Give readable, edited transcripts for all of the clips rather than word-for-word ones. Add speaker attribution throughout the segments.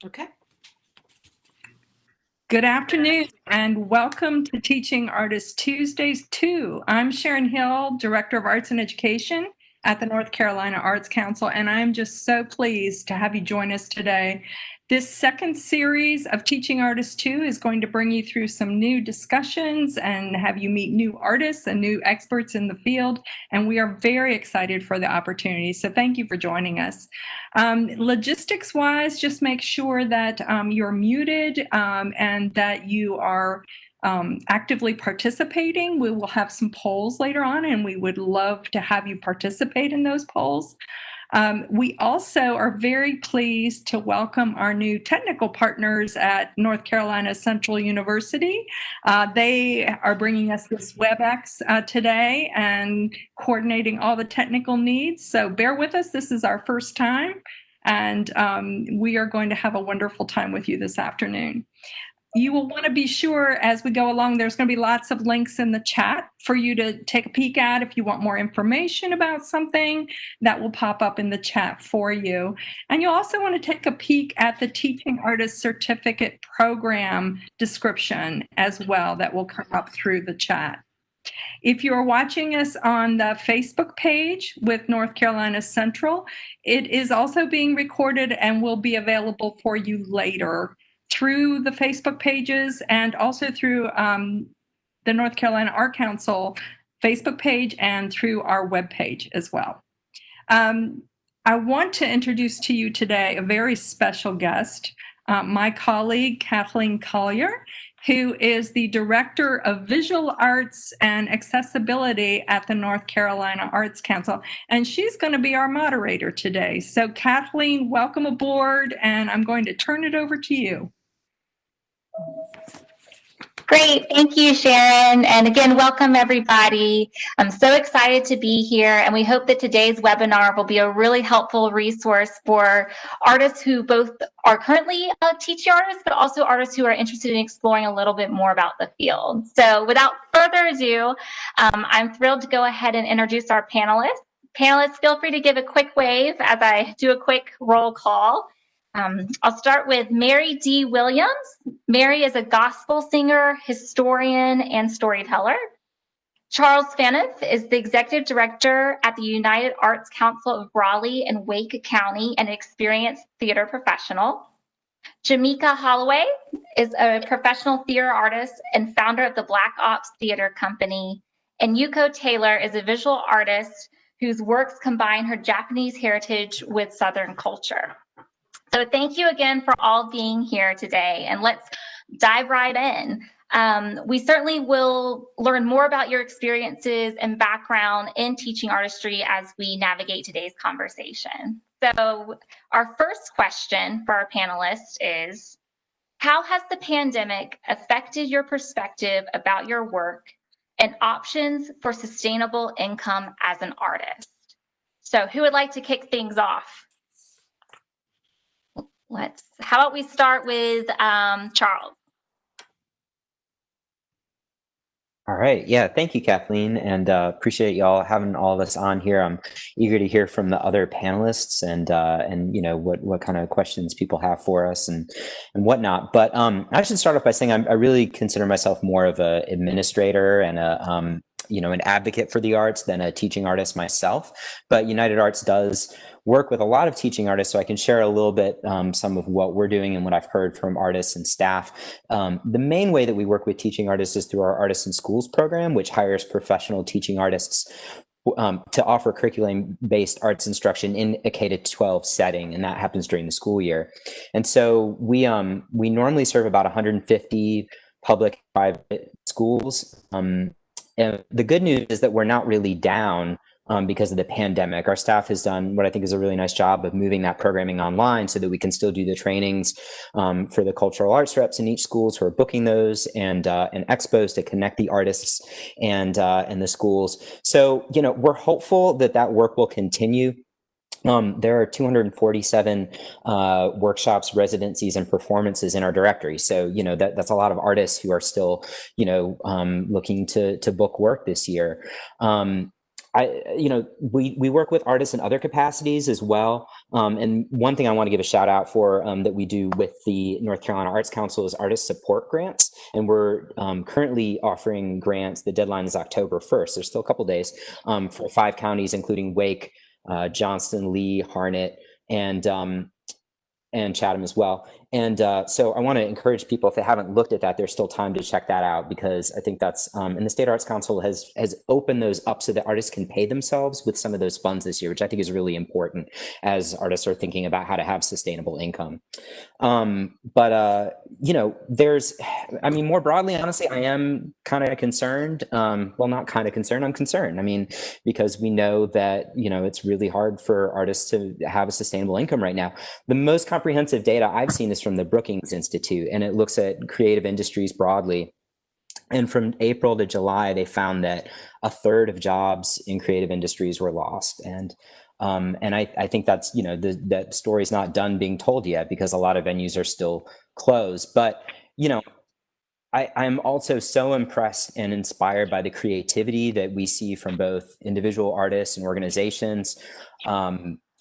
Speaker 1: Okay.
Speaker 2: Good afternoon and welcome to Teaching Artists Tuesdays 2. I'm Sharon Hill, Director of Arts and Education at the North Carolina Arts Council, and I'm just so pleased to have you join us today. This second series of Teaching Artists 2 is going to bring you through some new discussions and have you meet new artists and new experts in the field, and we are very excited for the opportunity. So thank you for joining us. Logistics-wise, just make sure that you're muted and that you are actively participating. We will have some polls later on, and we would love to have you participate in those polls. We also are very pleased to welcome our new technical partners at North Carolina Central University. They are bringing us this WebEx today and coordinating all the technical needs. So bear with us. This is our first time, and we are going to have a wonderful time with you this afternoon. You will want to be sure as we go along, there's going to be lots of links in the chat for you to take a peek at if you want more information about something that will pop up in the chat for you. And you'll also want to take a peek at the Teaching Artist Certificate Program description as well that will come up through the chat. If you're watching us on the Facebook page with North Carolina Central, it is also being recorded and will be available for you later through the Facebook pages and also through the North Carolina Art Council Facebook page and through our webpage as well. I want to introduce to you today a very special guest, my colleague, Kathleen Collier, who is the Director of Visual Arts and Accessibility at the North Carolina Arts Council, and she's going to be our moderator today. So Kathleen, welcome aboard, and I'm going to turn it over to you.
Speaker 3: Great. Thank you, Sharon. And again, welcome everybody. I'm so excited to be here, and we hope that today's webinar will be a really helpful resource for artists who both are currently teaching artists, but also artists who are interested in exploring a little bit more about the field. So without further ado, I'm thrilled to go ahead and introduce our panelists. Panelists, feel free to give a quick wave as I do a quick roll call. I'll start with Mary D. Williams. Mary is a gospel singer, historian, and storyteller. Charles Phaneuf is the executive director at the United Arts Council of Raleigh and Wake County, an experienced theater professional. Jameeka Halloway is a professional theater artist and founder of the Black Ops Theater Company. And Yuko Taylor is a visual artist whose works combine her Japanese heritage with Southern culture. So thank you again for all being here today, and let's dive right in. We certainly will learn more about your experiences and background in teaching artistry as we navigate today's conversation. So our first question for our panelists is, how has the pandemic affected your perspective about your work and options for sustainable income as an artist? So who would like to kick things off? How about we start with Charles?
Speaker 4: All right. Yeah. Thank you, Kathleen, and appreciate y'all having all of us on here. I'm eager to hear from the other panelists and you know what kind of questions people have for us and whatnot. But I should start off by saying I really consider myself more of an administrator and a you know, an advocate for the arts than a teaching artist myself. But United Arts does work with a lot of teaching artists, so I can share a little bit some of what we're doing and what I've heard from artists and staff. The main way that we work with teaching artists is through our Artists in Schools program, which hires professional teaching artists to offer curriculum-based arts instruction in a K-12 setting, and that happens during the school year. And so we normally serve about 150 public and private schools. And the good news is that we're not really down because of the pandemic. Our staff has done what I think is a really nice job of moving that programming online so that we can still do the trainings for the cultural arts reps in each schools who are booking those and expos to connect the artists and the schools. So, you know, we're hopeful that that work will continue. There are 247 workshops, residencies, and performances in our directory. So, you know, that's a lot of artists who are still, you know, looking to book work this year. we work with artists in other capacities as well. And one thing I want to give a shout out for that we do with the North Carolina Arts Council is artist support grants. And we're currently offering grants. The deadline is October 1st. There's still a couple days for 5 counties, including Wake, Johnston, Lee, Harnett, and Chatham as well. And so I want to encourage people, if they haven't looked at that, there's still time to check that out, because I think that's, and the State Arts Council has opened those up so that artists can pay themselves with some of those funds this year, which I think is really important as artists are thinking about how to have sustainable income. More broadly, honestly, I am kind of concerned. Well, not kind of concerned, I'm concerned. I mean, because we know that, it's really hard for artists to have a sustainable income right now. The most comprehensive data I've seen is from the Brookings Institute, and it looks at creative industries broadly. And from April to July, they found that 1/3 of jobs in creative industries were lost. And I think that's, that story's not done being told yet, because a lot of venues are still closed. But, I'm also so impressed and inspired by the creativity that we see from both individual artists and organizations.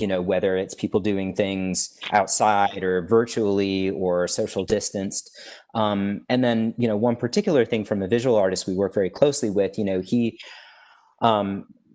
Speaker 4: Whether it's people doing things outside or virtually or social distanced. And then, one particular thing from a visual artist we work very closely with, he,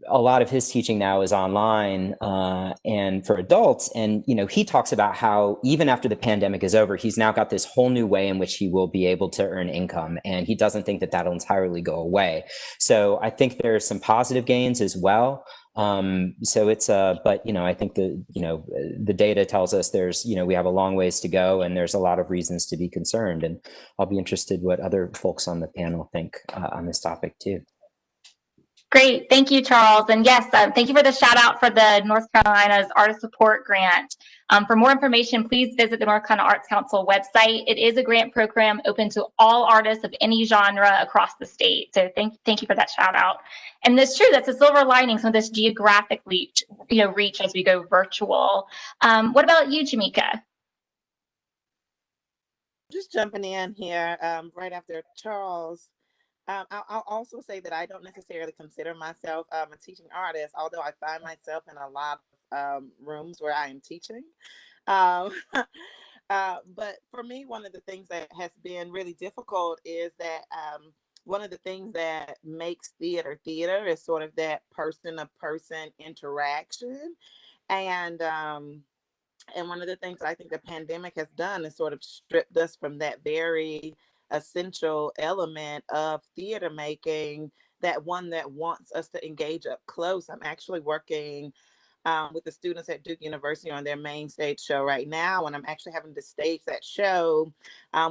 Speaker 4: a lot of his teaching now is online and for adults. And, he talks about how even after the pandemic is over, he's now got this whole new way in which he will be able to earn income. And he doesn't think that that'll entirely go away. So I think there's some positive gains as well. So it's but I think the data tells us there's we have a long ways to go, and there's a lot of reasons to be concerned, and I'll be interested what other folks on the panel think on this topic too.
Speaker 3: Great, thank you, Charles. And yes, thank you for the shout out for the North Carolina's Artist Support Grant. For more information, please visit the North Carolina Arts Council website. It is a grant program open to all artists of any genre across the state. So thank you for that shout out. And it's true, that's a silver lining, some of this geographic reach as we go virtual. What about you, Jameeka?
Speaker 1: Just jumping in here right after Charles. I'll also say that I don't necessarily consider myself a teaching artist, although I find myself in a lot of rooms where I am teaching. But for me, one of the things that has been really difficult is that one of the things that makes theater is sort of that person-to-person interaction. And one of the things I think the pandemic has done is sort of stripped us from that very essential element of theater making, that one that wants us to engage up close. I'm actually working with the students at Duke University on their main stage show right now, and I'm actually having to stage that show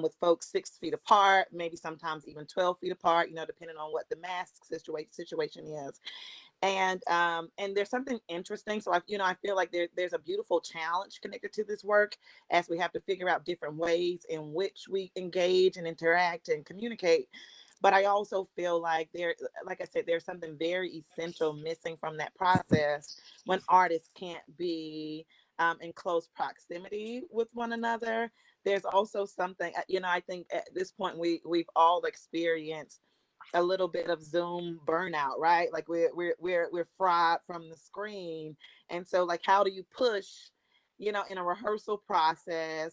Speaker 1: with folks 6 feet apart, maybe sometimes even 12 feet apart, depending on what the mask situation is. And there's something interesting. So I feel like there's a beautiful challenge connected to this work, as we have to figure out different ways in which we engage and interact and communicate. But I also feel like like I said, there's something very essential missing from that process when artists can't be in close proximity with one another. There's also something, I think at this point we've all experienced a little bit of Zoom burnout, right? Like we're fried from the screen. And so like, how do you push, in a rehearsal process,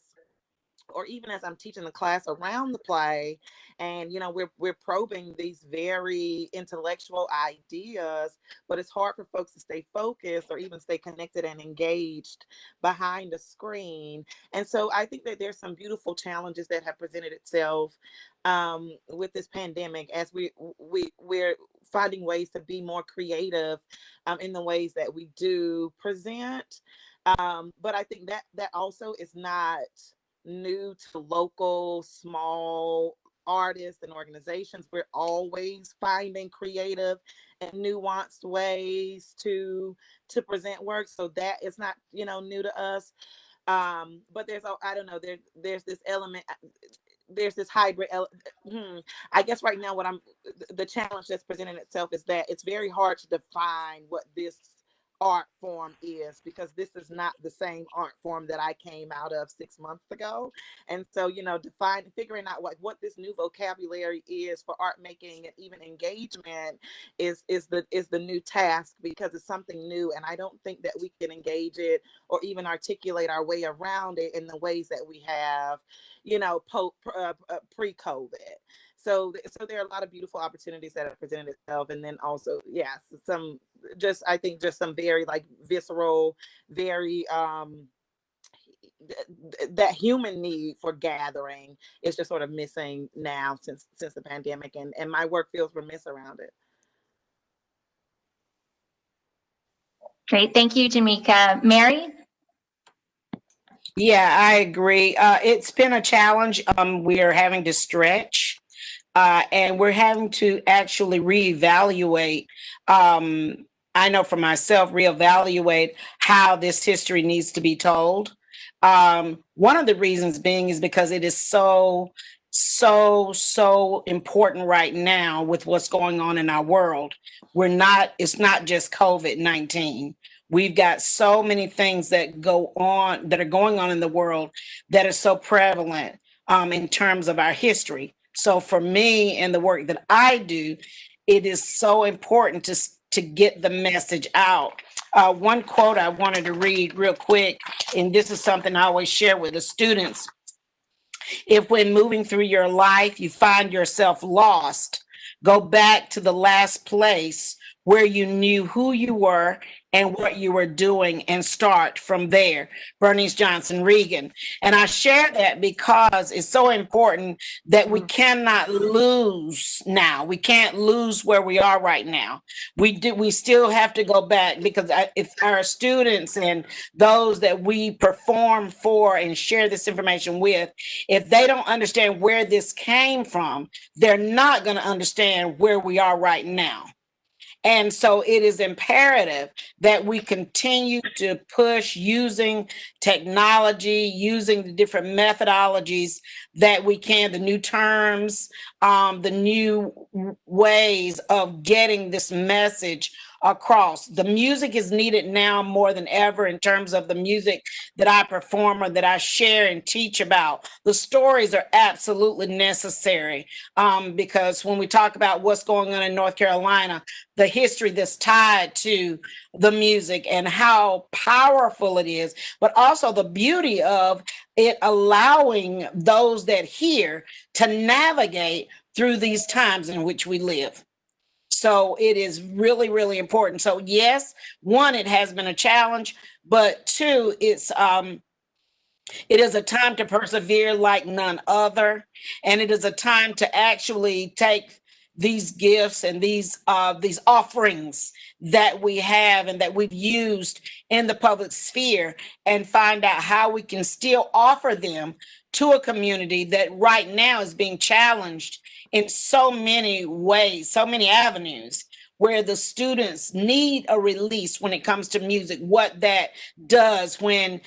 Speaker 1: or even as I'm teaching the class around the play, and we're probing these very intellectual ideas, but it's hard for folks to stay focused or even stay connected and engaged behind a screen. And so I think that there's some beautiful challenges that have presented itself with this pandemic, as we're finding ways to be more creative in the ways that we do present. But I think that also is not new to local small artists and organizations. We're always finding creative and nuanced ways to present work, so that is not new to us. But there's there's this element, there's this hybrid I guess right now the challenge that's presenting itself is that it's very hard to define what this art form is, because this is not the same art form that I came out of 6 months ago. And so, figuring out what this new vocabulary is for art making and even engagement is the new task, because it's something new, and I don't think that we can engage it or even articulate our way around it in the ways that we have, pre-COVID. So there are a lot of beautiful opportunities that have presented itself, and then also, yes, I think just some very like visceral, very that human need for gathering is just sort of missing now since the pandemic, and my work feels remiss around it.
Speaker 3: Great. Thank you, Jameeka. Mary?
Speaker 5: Yeah, I agree. It's been a challenge. We are having to stretch, and we're having to actually reevaluate. I know for myself, reevaluate how this history needs to be told. One of the reasons being is because it is so important right now with what's going on in our world. It's not just COVID-19. We've got so many things that are going on in the world that are so prevalent in terms of our history. So for me and the work that I do, it is so important to get the message out. One quote I wanted to read real quick, and this is something I always share with the students. If when moving through your life, you find yourself lost, go back to the last place where you knew who you were and what you were doing and start from there. Bernice Johnson Reagan. And I share that because it's so important that we cannot lose now. We can't lose where we are right now. We still have to go back, because if our students and those that we perform for and share this information with, if they don't understand where this came from, they're not going to understand where we are right now. And so it is imperative that we continue to push using technology, using the different methodologies that we can, the new terms, the new ways of getting this message across. The music is needed now more than ever in terms of the music that I perform or that I share and teach about. The stories are absolutely necessary, because when we talk about what's going on in North Carolina, the history that's tied to the music and how powerful it is, but also the beauty of it allowing those that hear to navigate through these times in which we live. So it is really, really important. So yes, one, it has been a challenge, but two, it is a time to persevere like none other. And it is a time to actually take these gifts and these offerings that we have and that we've used in the public sphere and find out how we can still offer them to a community that right now is being challenged in so many ways, so many avenues, where the students need a release when it comes to music, what that does when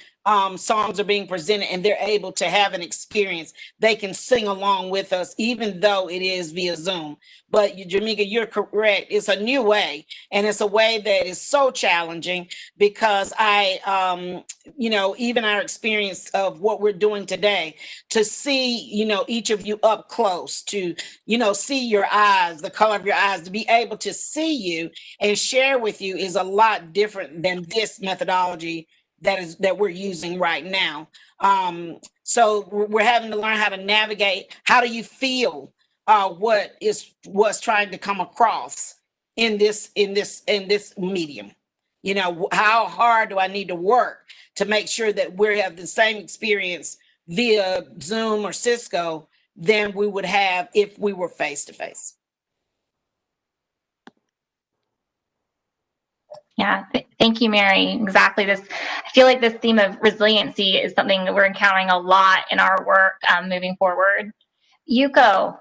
Speaker 5: songs are being presented and they're able to have an experience. They can sing along with us, even though it is via Zoom. But Jameeka, you're correct. It's a new way, and it's a way that is so challenging because even our experience of what we're doing today, to see, each of you up close, to, see your eyes, the color of your eyes, to be able to see you and share with you is a lot different than this methodology that we're using right now. So we're having to learn how to navigate. How do you feel what's trying to come across in this medium? How hard do I need to work to make sure that we have the same experience via Zoom or Cisco than we would have if we were face to face?
Speaker 3: Yeah, thank you, Mary. Exactly this. I feel like this theme of resiliency is something that we're encountering a lot in our work moving forward. Yuko.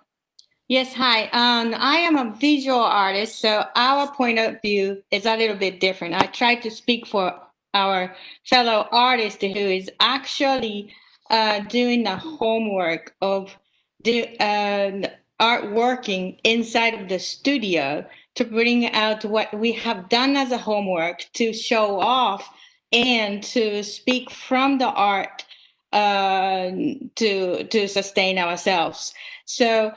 Speaker 6: Yes, hi. I am a visual artist, so our point of view is a little bit different. I try to speak for our fellow artist who is actually doing the homework of art working inside of the studio to bring out what we have done as a homework, to show off and to speak from the art to sustain ourselves. So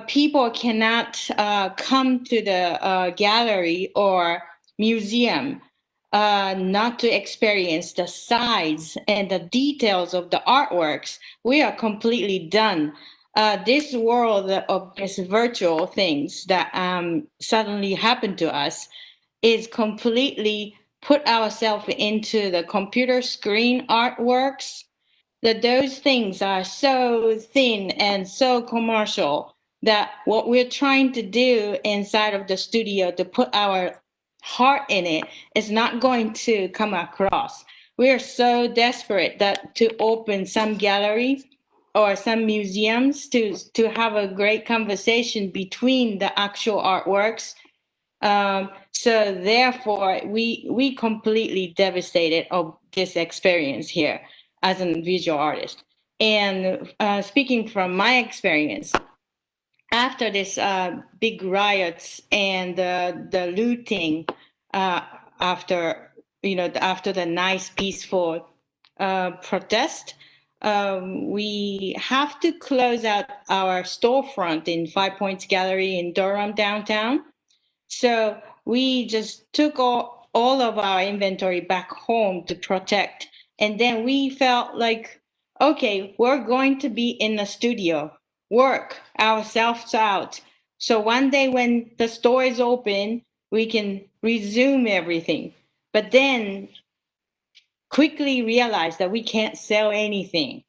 Speaker 6: people cannot come to the gallery or museum not to experience the size and the details of the artworks. We are completely done. This world of these virtual things that suddenly happened to us is completely put ourselves into the computer screen artworks, that those things are so thin and so commercial that what we're trying to do inside of the studio to put our heart in it is not going to come across. We are so desperate that to open some gallery or some museums to have a great conversation between the actual artworks. So therefore, we completely devastated of this experience here as a visual artist. And speaking from my experience, after this big riots and the looting, after after the nice peaceful protest, we have to close out our storefront in Five Points Gallery in Durham downtown. So we just took all of our inventory back home to protect. And then we felt like, okay, we're going to be in the studio, work ourselves out. So one day when the store is open, we can resume everything. But then quickly realize that we can't sell anything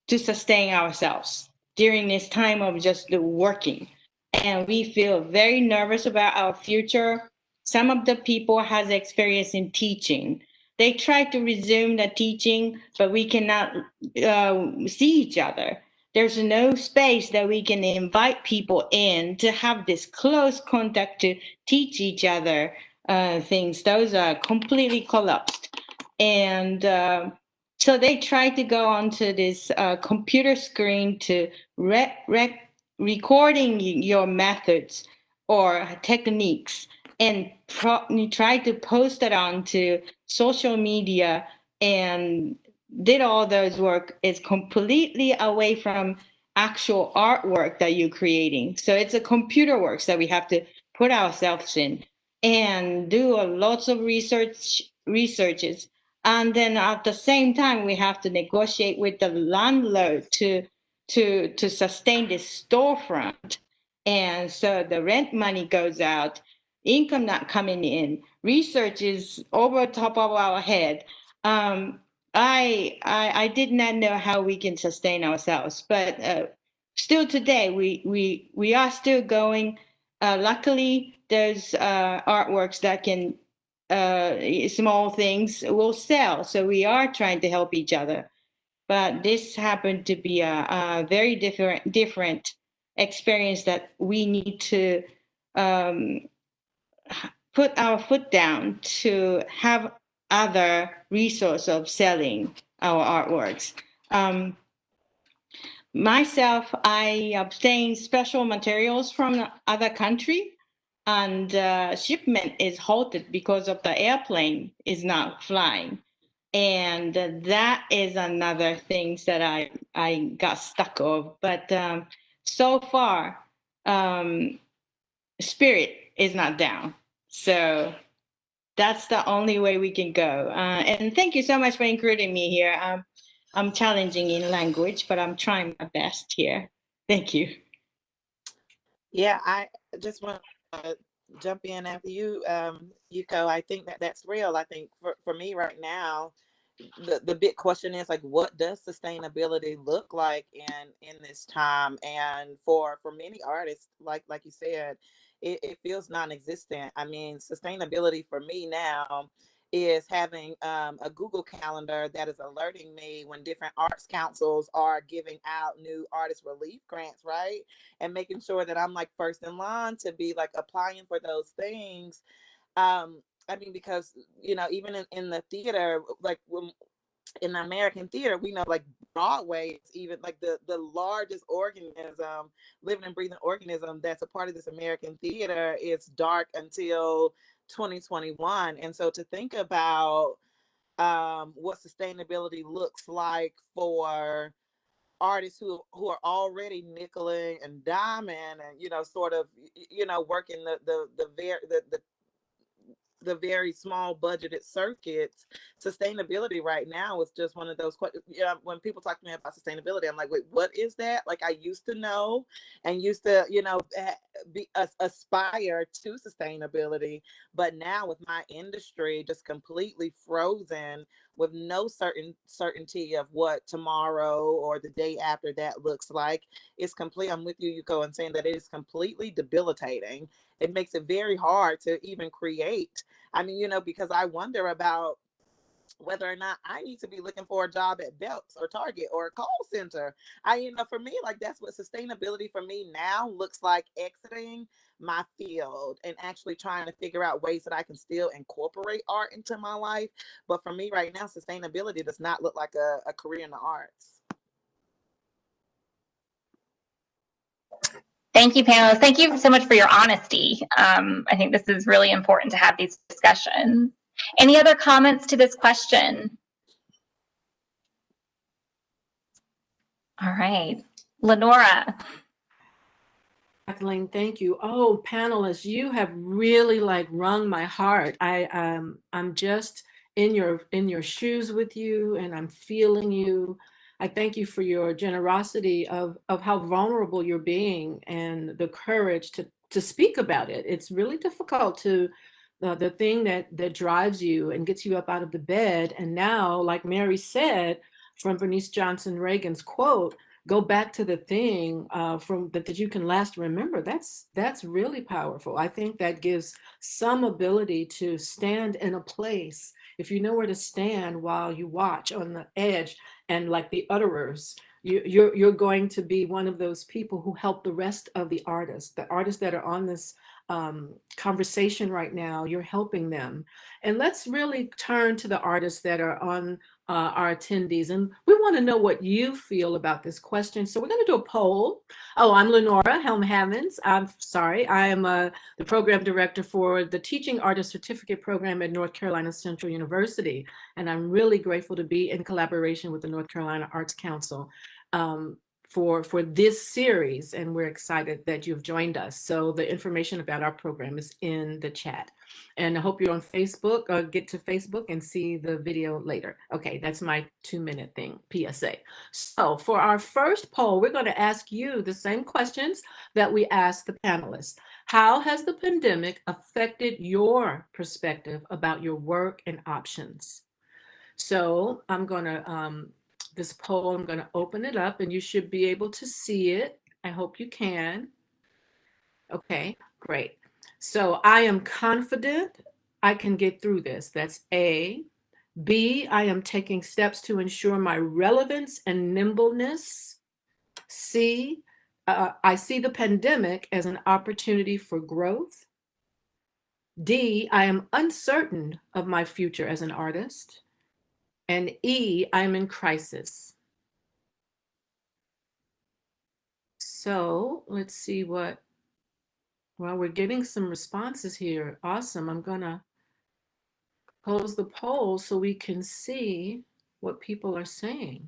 Speaker 6: to sustain ourselves during this time of just working. And we feel very nervous about our future. Some of the people has experience in teaching. They try to resume the teaching, but we cannot see each other. There's no space that we can invite people in to have this close contact to teach each other things. Those are completely collapsed. And so they try to go onto this computer screen to recording your methods or techniques and try to post it onto social media and did all those work is completely away from actual artwork that you're creating. So it's a computer works that we have to put ourselves in and do lots of researches. And then at the same time, we have to negotiate with the landlord to sustain this storefront. And so the rent money goes out, income not coming in, research is over top of our head. I did not know how we can sustain ourselves, but still today we are still going. Luckily, there's artworks that can small things will sell, so we are trying to help each other. But this happened to be a very different experience that we need to put our foot down to have other resource of selling our artworks. Myself, I obtain special materials from other country, and shipment is halted because of the airplane is not flying. And that is another thing that I got stuck of. But so far, spirit is not down. So that's the only way we can go. And thank you so much for including me here. I'm challenging in language, but I'm trying my best here. Thank you.
Speaker 1: Yeah, I just want to jump in after you, Yuko. I think that that's real. I think for me right now, the big question is like, what does sustainability look like in this time? And for many artists, like you said, it feels non-existent. I mean, sustainability for me now is having a Google calendar that is alerting me when different arts councils are giving out new artist relief grants, right? And making sure that I'm like first in line to be like applying for those things. I mean, because even in the theater, like when in the American theater, we know like Broadway is even like the largest organism, living and breathing organism that's a part of this American theater is dark until 2021. And so to think about what sustainability looks like for artists who are already nickeling and diming and sort of working the very small budgeted circuits. Sustainability right now is just one of those when people talk to me about sustainability, I'm like, wait, what is that? Like, I used to know and used to aspire to sustainability, but now with my industry just completely frozen with no certainty of what tomorrow or the day after that looks like, I'm with you, Yuko, in saying that it is completely debilitating. It makes it very hard to even create. I mean, because I wonder about whether or not I need to be looking for a job at Belks or Target or a call center. For me, like, that's what sustainability for me now looks like, exiting my field and actually trying to figure out ways that I can still incorporate art into my life. But for me right now, sustainability does not look like a career in the arts.
Speaker 3: Thank you, panelists. Thank you so much for your honesty. I think this is really important to have these discussions. Any other comments to this question? All right, Lenora.
Speaker 7: Kathleen, thank you. Oh, panelists, you have really like wrung my heart. I'm just in your shoes with you, and I'm feeling you. I thank you for your generosity of how vulnerable you're being and the courage to speak about it. It's really difficult to the thing that drives you and gets you up out of the bed. And now, like Mary said, from Bernice Johnson Reagan's quote, go back to the thing from that you can last remember. That's really powerful. I think that gives some ability to stand in a place, if you know where to stand while you watch on the edge, and like the utterers, you're going to be one of those people who help the rest of the artists that are on this conversation right now. You're helping them. And let's really turn to the artists that are on our attendees, and we want to know what you feel about this question. So we're going to do a poll. Oh, I'm Lenora Helm Hammonds. I'm sorry, I am the program director for the Teaching Artist Certificate Program at North Carolina Central University, and I'm really grateful to be in collaboration with the North Carolina Arts Council for this series, and we're excited that you've joined us. So the information about our program is in the chat. And I hope you're on Facebook, or get to Facebook and see the video later. Okay, that's my 2-minute thing, PSA. So for our first poll, we're going to ask you the same questions that we asked the panelists. How has the pandemic affected your perspective about your work and options? So I'm going to, this poll, I'm going to open it up and you should be able to see it. I hope you can. Okay, great. So I am confident I can get through this. That's A. B, I am taking steps to ensure my relevance and nimbleness. C, I see the pandemic as an opportunity for growth. D, I am uncertain of my future as an artist. And E, I am in crisis. So let's see what, well, we're getting some responses here. Awesome. I'm gonna close the poll so we can see what people are saying.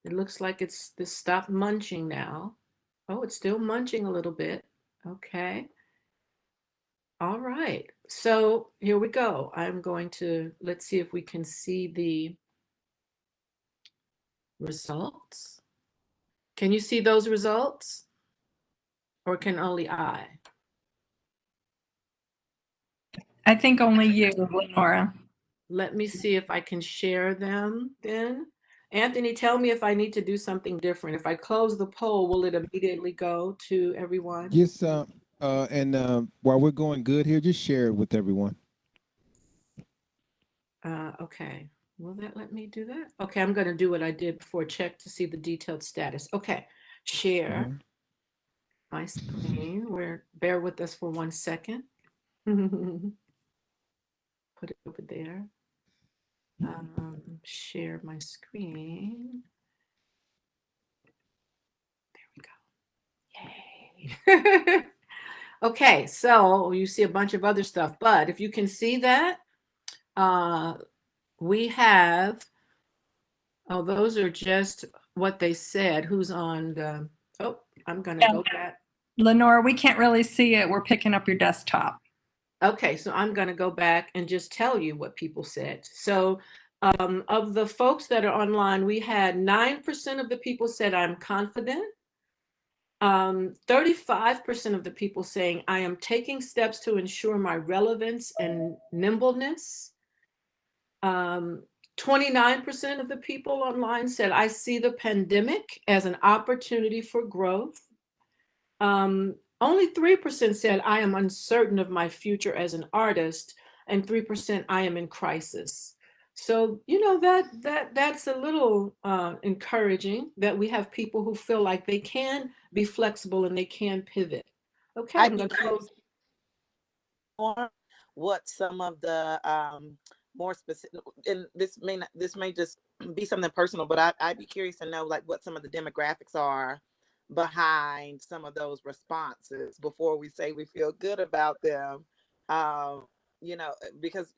Speaker 7: It looks like it's stopped munching now. Oh, it's still munching a little bit. Okay. All right. So here we go. I'm going to, let's see if we can see the results. Can you see those results? Or can only I?
Speaker 2: I think only you, Lenora.
Speaker 7: Let me see if I can share them then. Anthony, tell me if I need to do something different. If I close the poll, will it immediately go to everyone?
Speaker 8: Yes, and while we're going good here, just share it with everyone.
Speaker 7: Okay, will that let me do that? Okay, I'm going to do what I did before, check to see the detailed status. Okay, share my screen. Bear with us for 1 second. Put it over there. share my screen. There we go. Yay. Okay, so you see a bunch of other stuff, but if you can see that, we have, oh, those are just what they said. Who's on the, oh, I'm going to go back.
Speaker 2: Lenora, we can't really see it. We're picking up your desktop.
Speaker 7: Okay, so I'm going to go back and just tell you what people said. So of the folks that are online, we had 9% of the people said I'm confident. 35% of the people saying I am taking steps to ensure my relevance and nimbleness. 29% of the people online said I see the pandemic as an opportunity for growth. Only 3% said I am uncertain of my future as an artist, and 3% I am in crisis. So, you know, that's a little encouraging that we have people who feel like they can be flexible and they can pivot. Okay, I'm going to close.
Speaker 1: What some of the more specific, and this may just be something personal, but I'd be curious to know like what some of the demographics are behind some of those responses before we say we feel good about them. You know, because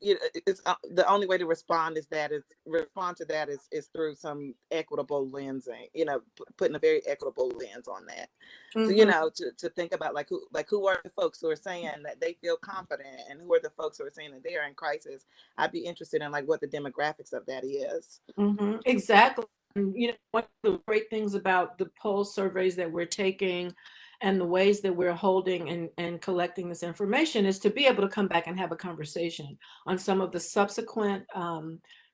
Speaker 1: it's the only way to respond to that is through some equitable lensing, you know, putting a very equitable lens on that. So, you know, to think about like who are the folks who are saying that they feel confident and who are the folks who are saying that they are in crisis. I'd be interested in like what the demographics of that is.
Speaker 7: Exactly. And, you know, one of the great things about the poll surveys that we're taking and the ways that we're holding and collecting this information is to be able to come back and have a conversation on some of the subsequent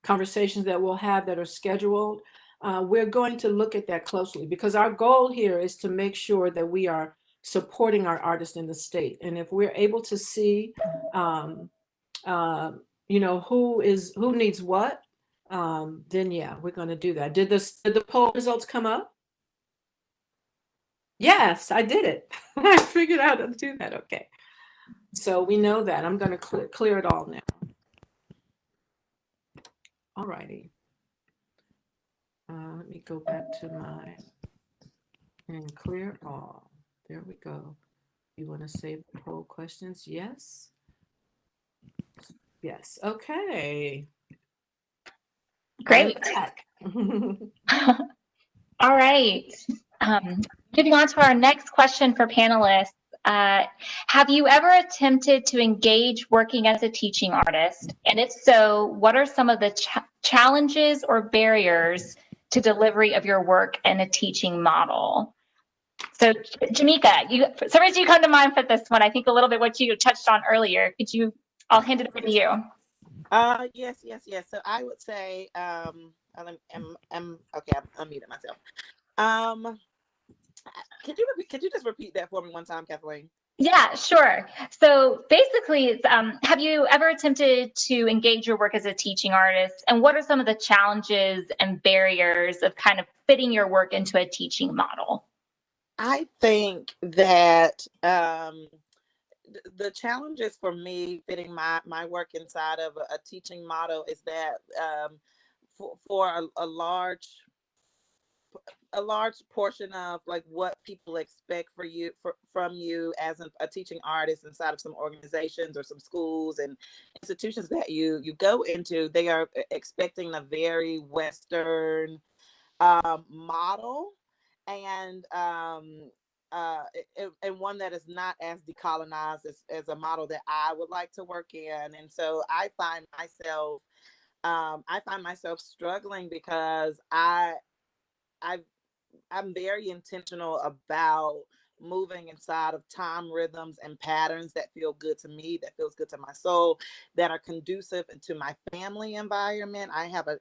Speaker 7: conversations that we'll have that are scheduled. We're going to look at that closely because our goal here is to make sure that we are supporting our artists in the state. And if we're able to see, you know, who needs what, then yeah, we're going to do that. Did the poll results come up? Yes, I did it. I figured out how to do that. Okay. So we know that. I'm going to clear it all now. All righty. Let me go back to my and clear all. There we go. You want to save the poll questions? Yes. Yes. Okay.
Speaker 3: Great. All right. Moving on to our next question for panelists. Have you ever attempted to engage working as a teaching artist? And if so, what are some of the challenges or barriers to delivery of your work in a teaching model? So, Jameeka, for some reason you come to mind for this one. I think a little bit what you touched on earlier. I'll hand it over to you.
Speaker 1: Yes. So I would say, okay, I'm muted myself. Could you just repeat that for me one time, Kathleen?
Speaker 3: Yeah, sure. So basically, it's, have you ever attempted to engage your work as a teaching artist? And what are some of the challenges and barriers of kind of fitting your work into a teaching model?
Speaker 1: I think that the challenges for me fitting my work inside of a teaching model is that for a large portion of like what people expect from you as a teaching artist inside of some organizations or some schools and institutions that you go into, they are expecting a very Western model and and one that is not as decolonized as a model that I would like to work in. And so I find myself struggling because I'm very intentional about moving inside of time rhythms and patterns that feel good to me, that feels good to my soul, that are conducive to my family environment. I have a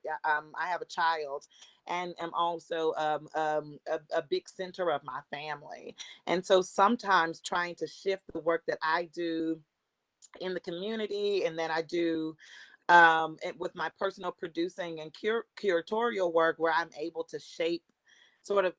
Speaker 1: child and am also a big center of my family. And so sometimes trying to shift the work that I do in the community and that I do with my personal producing and curatorial work where I'm able to shape sort of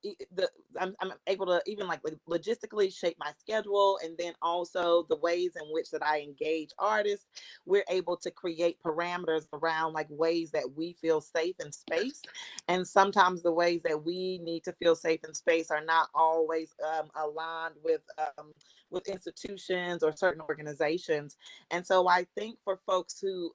Speaker 1: I'm able to even like logistically shape my schedule, and then also the ways in which that I engage artists. We're able to create parameters around like ways that we feel safe in space, and sometimes the ways that we need to feel safe in space are not always aligned with institutions or certain organizations. And so I think for folks who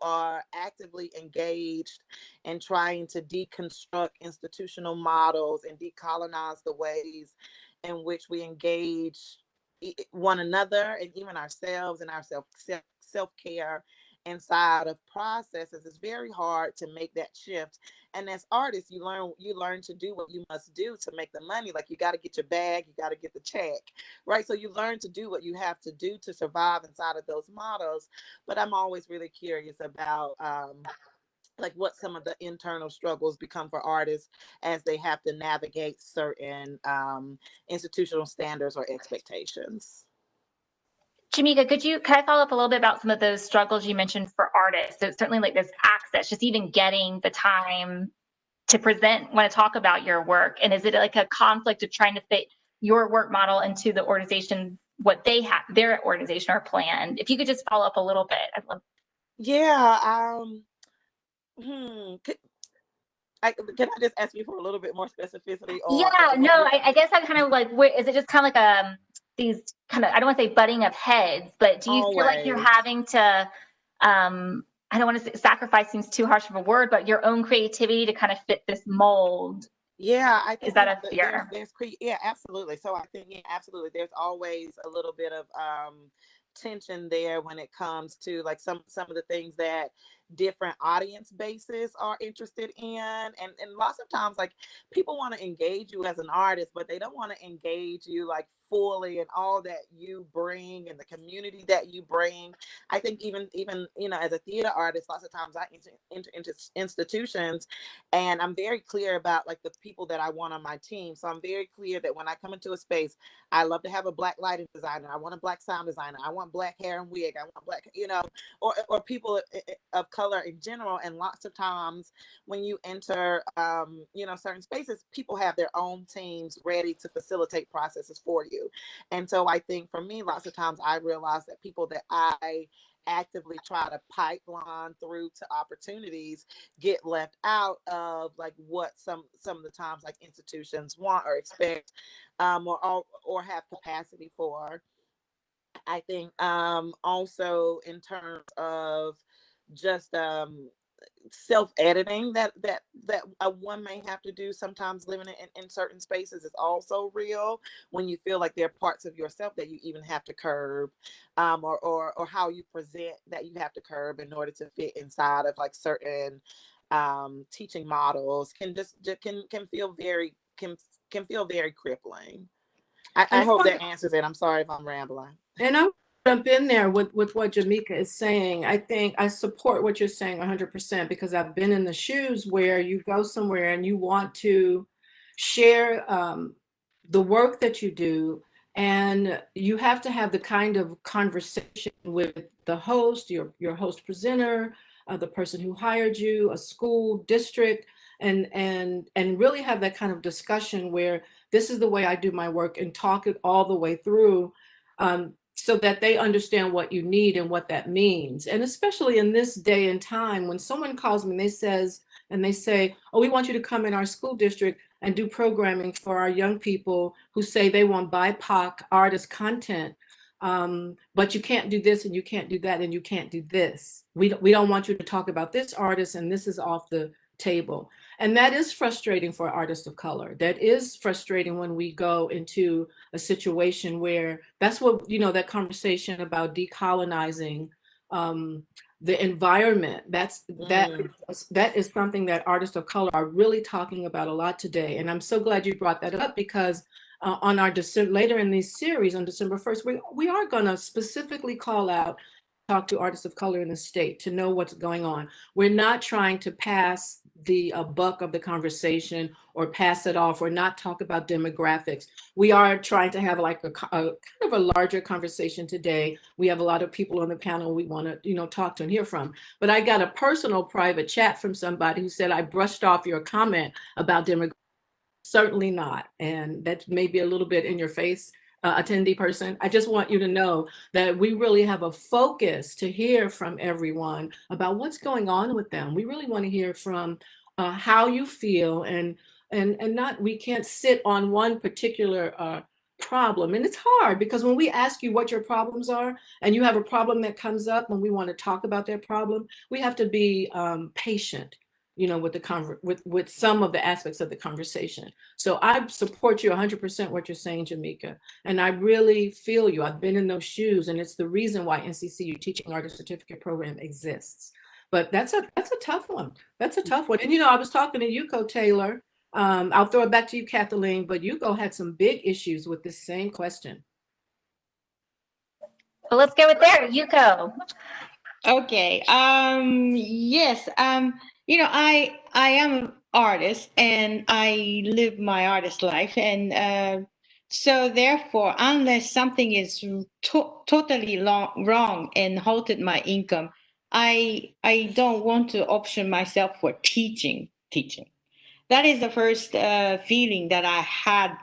Speaker 1: are actively engaged in trying to deconstruct institutional models and decolonize the ways in which we engage one another and even ourselves and our self-care inside of processes, it's very hard to make that shift. And as artists, you learn to do what you must do to make the money. Like, you got to get your bag, you got to get the check, right? So you learn to do what you have to do to survive inside of those models. But I'm always really curious about like what some of the internal struggles become for artists as they have to navigate certain institutional standards or expectations.
Speaker 3: Jameeka, could I follow up a little bit about some of those struggles you mentioned for artists? So certainly like this access, just even getting the time to want to talk about your work. And is it like a conflict of trying to fit your work model into the organization, what they have, their organization or planned? If you could just follow up a little bit, I'd love.
Speaker 1: Yeah. Can I just ask you for a little bit more specificity?
Speaker 3: Yeah, no, I guess I'm kind of like, is it just kind of like these kind of, I don't want to say butting of heads, but do you feel like you're having to, I don't want to say sacrifice seems too harsh of a word, but your own creativity to kind of fit this mold?
Speaker 1: Yeah, I think
Speaker 3: is that a fear?
Speaker 1: Yeah, absolutely. So I think, yeah, absolutely. There's always a little bit of tension there when it comes to like some of the things that different audience bases are interested in, and lots of times like people want to engage you as an artist, but they don't want to engage you like fully and all that you bring and the community that you bring. I think even as a theater artist, lots of times I enter into institutions and I'm very clear about like the people that I want on my team. So I'm very clear that when I come into a space, I love to have a black lighting designer, I want a black sound designer, I want black hair and wig, I want black, or people of color in general. And lots of times when you enter certain spaces, people have their own teams ready to facilitate processes for you. And so I think for me, lots of times I realize that people that I actively try to pipeline through to opportunities get left out of like what some of the times like institutions want or expect or have capacity for. I think also in terms of just self-editing that one may have to do sometimes living in certain spaces is also real, when you feel like there are parts of yourself that you even have to curb, or how you present that you have to curb in order to fit inside of like certain teaching models can feel very crippling. I hope that answers it. I'm sorry if I'm rambling.
Speaker 7: And I'll jump in there with what Jameeka is saying. I think I support what you're saying 100%, because I've been in the shoes where you go somewhere and you want to share the work that you do, and you have to have the kind of conversation with the host, your host presenter, the person who hired you, a school district, and really have that kind of discussion where this is the way I do my work, and talk it all the way through, so that they understand what you need and what that means. And especially in this day and time, when someone calls me and they say, oh, we want you to come in our school district and do programming for our young people who say they want BIPOC artist content, but you can't do this and you can't do that and you can't do this. We don't want you to talk about this artist, and this is off the table. And that is frustrating for artists of color. That is frustrating when we go into a situation where that's what, that conversation about decolonizing the environment, that is something that artists of color are really talking about a lot today. And I'm so glad you brought that up, because on our later in this series on December 1st, we are going to specifically talk to artists of color in the state to know what's going on. We're not trying to pass the buck of the conversation or pass it off or not talk about demographics. We are trying to have like a kind of a larger conversation today. We have a lot of people on the panel we want to talk to and hear from. But I got a personal private chat from somebody who said, I brushed off your comment about demographics Certainly not. And that may be a little bit in your face, attendee person. I just want you to know that we really have a focus to hear from everyone about what's going on with them. We really want to hear from how you feel, and not, we can't sit on one particular problem. And it's hard because when we ask you what your problems are and you have a problem that comes up when we want to talk about that problem, we have to be patient, you know, with the with some of the aspects of the conversation. So I support you 100% what you're saying, Jameeka, and I really feel you. I've been in those shoes, and it's the reason why NCCU Teaching Artist Certificate Program exists. But that's a tough one. That's a tough one. And you know, I was talking to Yuko Taylor. I'll throw it back to you, Kathleen, but Yuko had some big issues with this same question.
Speaker 3: Well, let's go with there, Yuko.
Speaker 6: Okay. Yes. You know, I am an artist and I live my artist life, and so therefore, unless something is totally wrong and halted my income, I don't want to option myself for teaching. That is the first feeling that I had.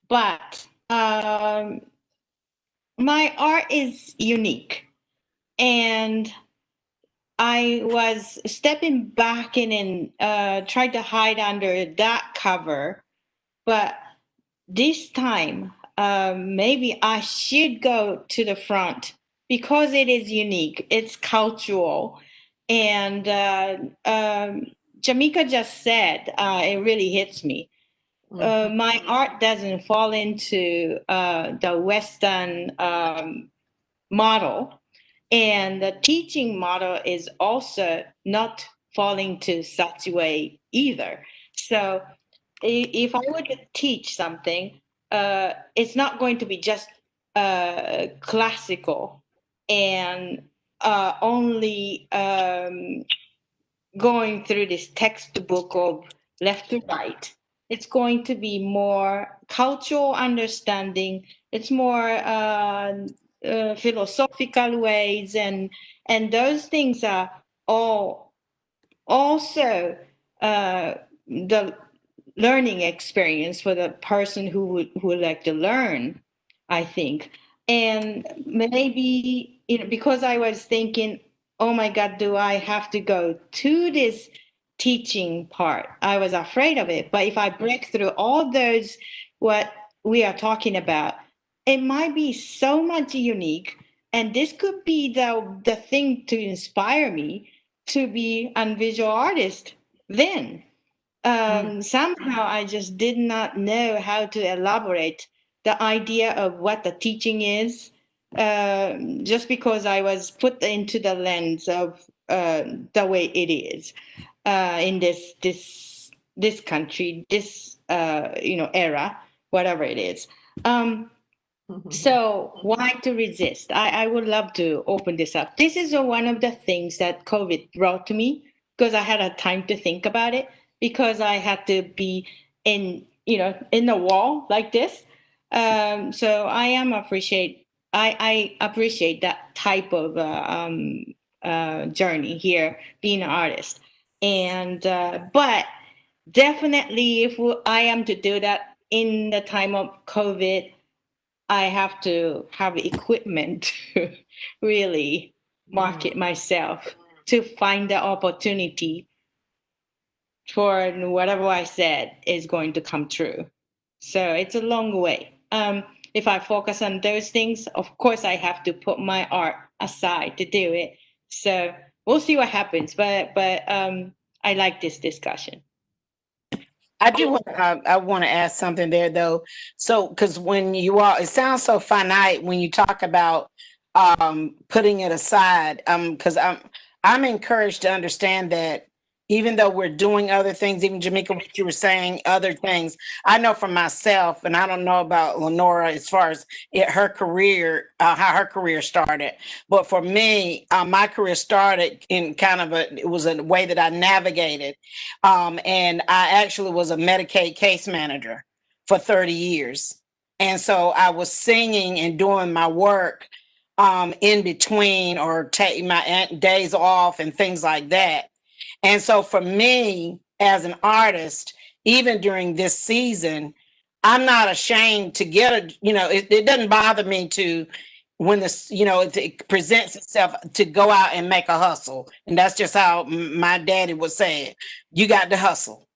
Speaker 6: But my art is unique, and I was stepping back in and tried to hide under that cover. But this time, maybe I should go to the front because it is unique, it's cultural. And Jameeka just said, it really hits me. My art doesn't fall into the Western model, and the teaching model is also not falling to such a way either. So if I were to teach something, it's not going to be just classical and only going through this textbook of left to right. It's going to be more cultural understanding. It's more philosophical ways, and those things are all also the learning experience for the person who would like to learn, I think. And maybe, you know, because I was thinking, oh my God, do I have to go to this teaching part? I was afraid of it. But if I break through all those, what we are talking about, it might be so much unique. And this could be the thing to inspire me to be a visual artist then. Somehow I just did not know how to elaborate the idea of what the teaching is, just because I was put into the lens of the way it is in this country, this era, whatever it is. So why to resist? I would love to open this up. This is one of the things that COVID brought to me, because I had a time to think about it, because I had to be in the wall like this. So I appreciate that type of journey here, being an artist. And but definitely, if I am to do that in the time of COVID, I have to have equipment to really market myself, to find the opportunity for whatever I said is going to come true. So it's a long way. If I focus on those things, of course I have to put my art aside to do it. So we'll see what happens. But I like this discussion.
Speaker 5: I do want I want to ask something there though. So because when you all, it sounds so finite when you talk about putting it aside. Because I'm encouraged to understand that even though we're doing other things, even Jameeka, what you were saying, other things, I know for myself, and I don't know about Lenora as far as her career, how her career started. But for me, my career started in kind of it was a way that I navigated. And I actually was a Medicaid case manager for 30 years. And so I was singing and doing my work in between, or taking my days off and things like that. And so for me as an artist, even during this season, I'm not ashamed to get a, it doesn't bother me to, when this, it presents itself, to go out and make a hustle. And that's just how my daddy would say it. You got to hustle.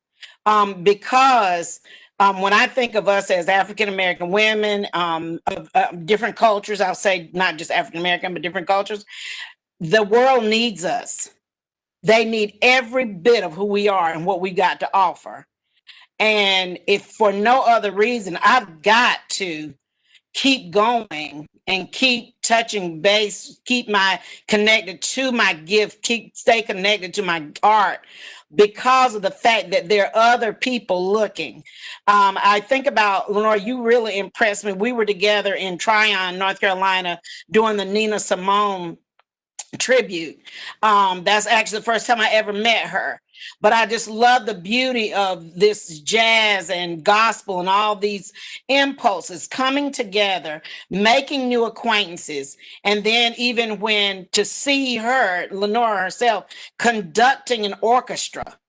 Speaker 5: Because when I think of us as African-American women, of different cultures, I'll say not just African-American, but different cultures, the world needs us. They need every bit of who we are and what we got to offer. And if for no other reason, I've got to keep going and keep touching base, keep connected to my gift, stay connected to my art, because of the fact that there are other people looking. I think about, Lenora, you really impressed me. We were together in Tryon, North Carolina, doing the Nina Simone tribute. That's actually the first time I ever met her. But I just love the beauty of this jazz and gospel and all these impulses coming together, making new acquaintances. And then even when to see her, Lenora herself, conducting an orchestra.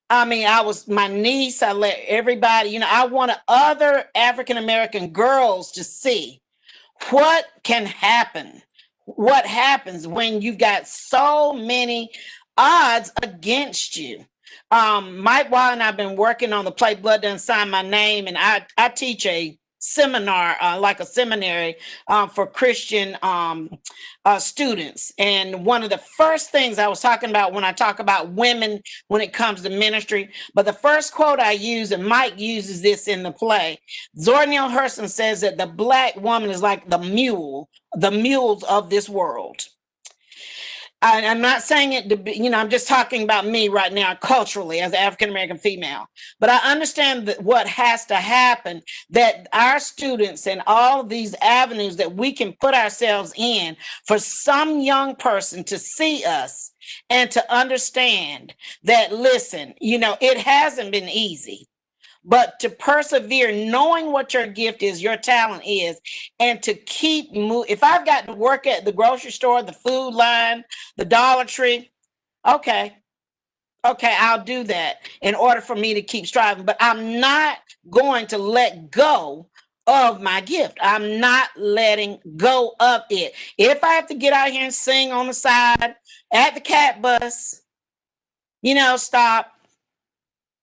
Speaker 5: I mean, my niece, I let everybody, I wanted other African-American girls to see what can happen. What happens when you've got so many odds against you. Mike Wild and I've been working on the play Blood Done Sign My Name, and I teach a seminar, like a seminary, for Christian students. And one of the first things I was talking about when I talk about women when it comes to ministry, but the first quote I use, and Mike uses this in the play, Zora Neale Hurston says that the Black woman is like the mules of this world. I'm not saying it to be, I'm just talking about me right now culturally as an African-American female. But I understand that what has to happen, that our students and all of these avenues that we can put ourselves in, for some young person to see us and to understand that, listen, it hasn't been easy. But to persevere, knowing what your gift is, your talent is, and to keep moving. If I've got to work at the grocery store, the food line, the Dollar Tree, okay, I'll do that in order for me to keep striving. But I'm not going to let go of my gift. I'm not letting go of it. If I have to get out here and sing on the side at the cat bus, stop.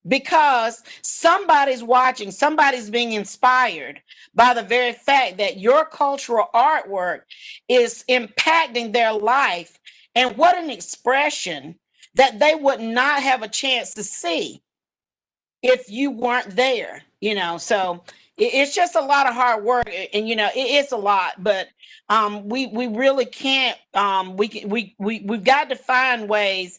Speaker 5: Because somebody's watching, somebody's being inspired by the very fact that your cultural artwork is impacting their life. And what an expression that they would not have a chance to see if you weren't there, So it's just a lot of hard work, and it's a lot, but we really can't. We've got to find ways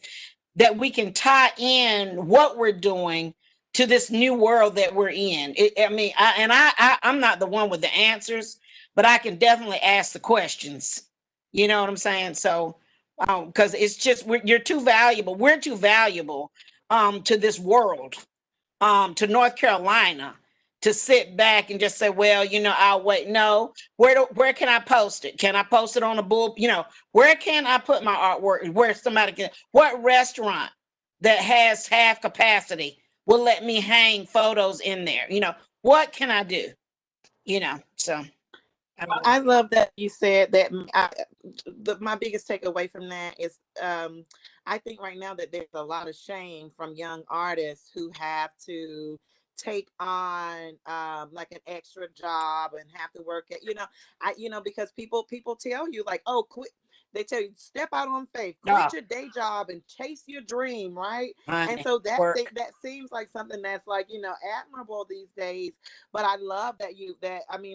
Speaker 5: that we can tie in what we're doing to this new world that we're in. I'm not the one with the answers, but I can definitely ask the questions. You know what I'm saying? So, because it's just, you're too valuable. We're too valuable to this world, to North Carolina, to sit back and just say, well, I'll wait. No, where can I post it? Can I post it on a bull? Where can I put my artwork? Where somebody can, what restaurant that has half capacity will let me hang photos in there? What can I do? So.
Speaker 1: I love that you said that. My biggest takeaway from that is, I think right now that there's a lot of shame from young artists who have to take on like an extra job and have to work at, because people tell you like, oh, quit. They tell you, step out on faith, quit your day job and chase your dream, right? And so that seems like something that's like, admirable these days. But I love that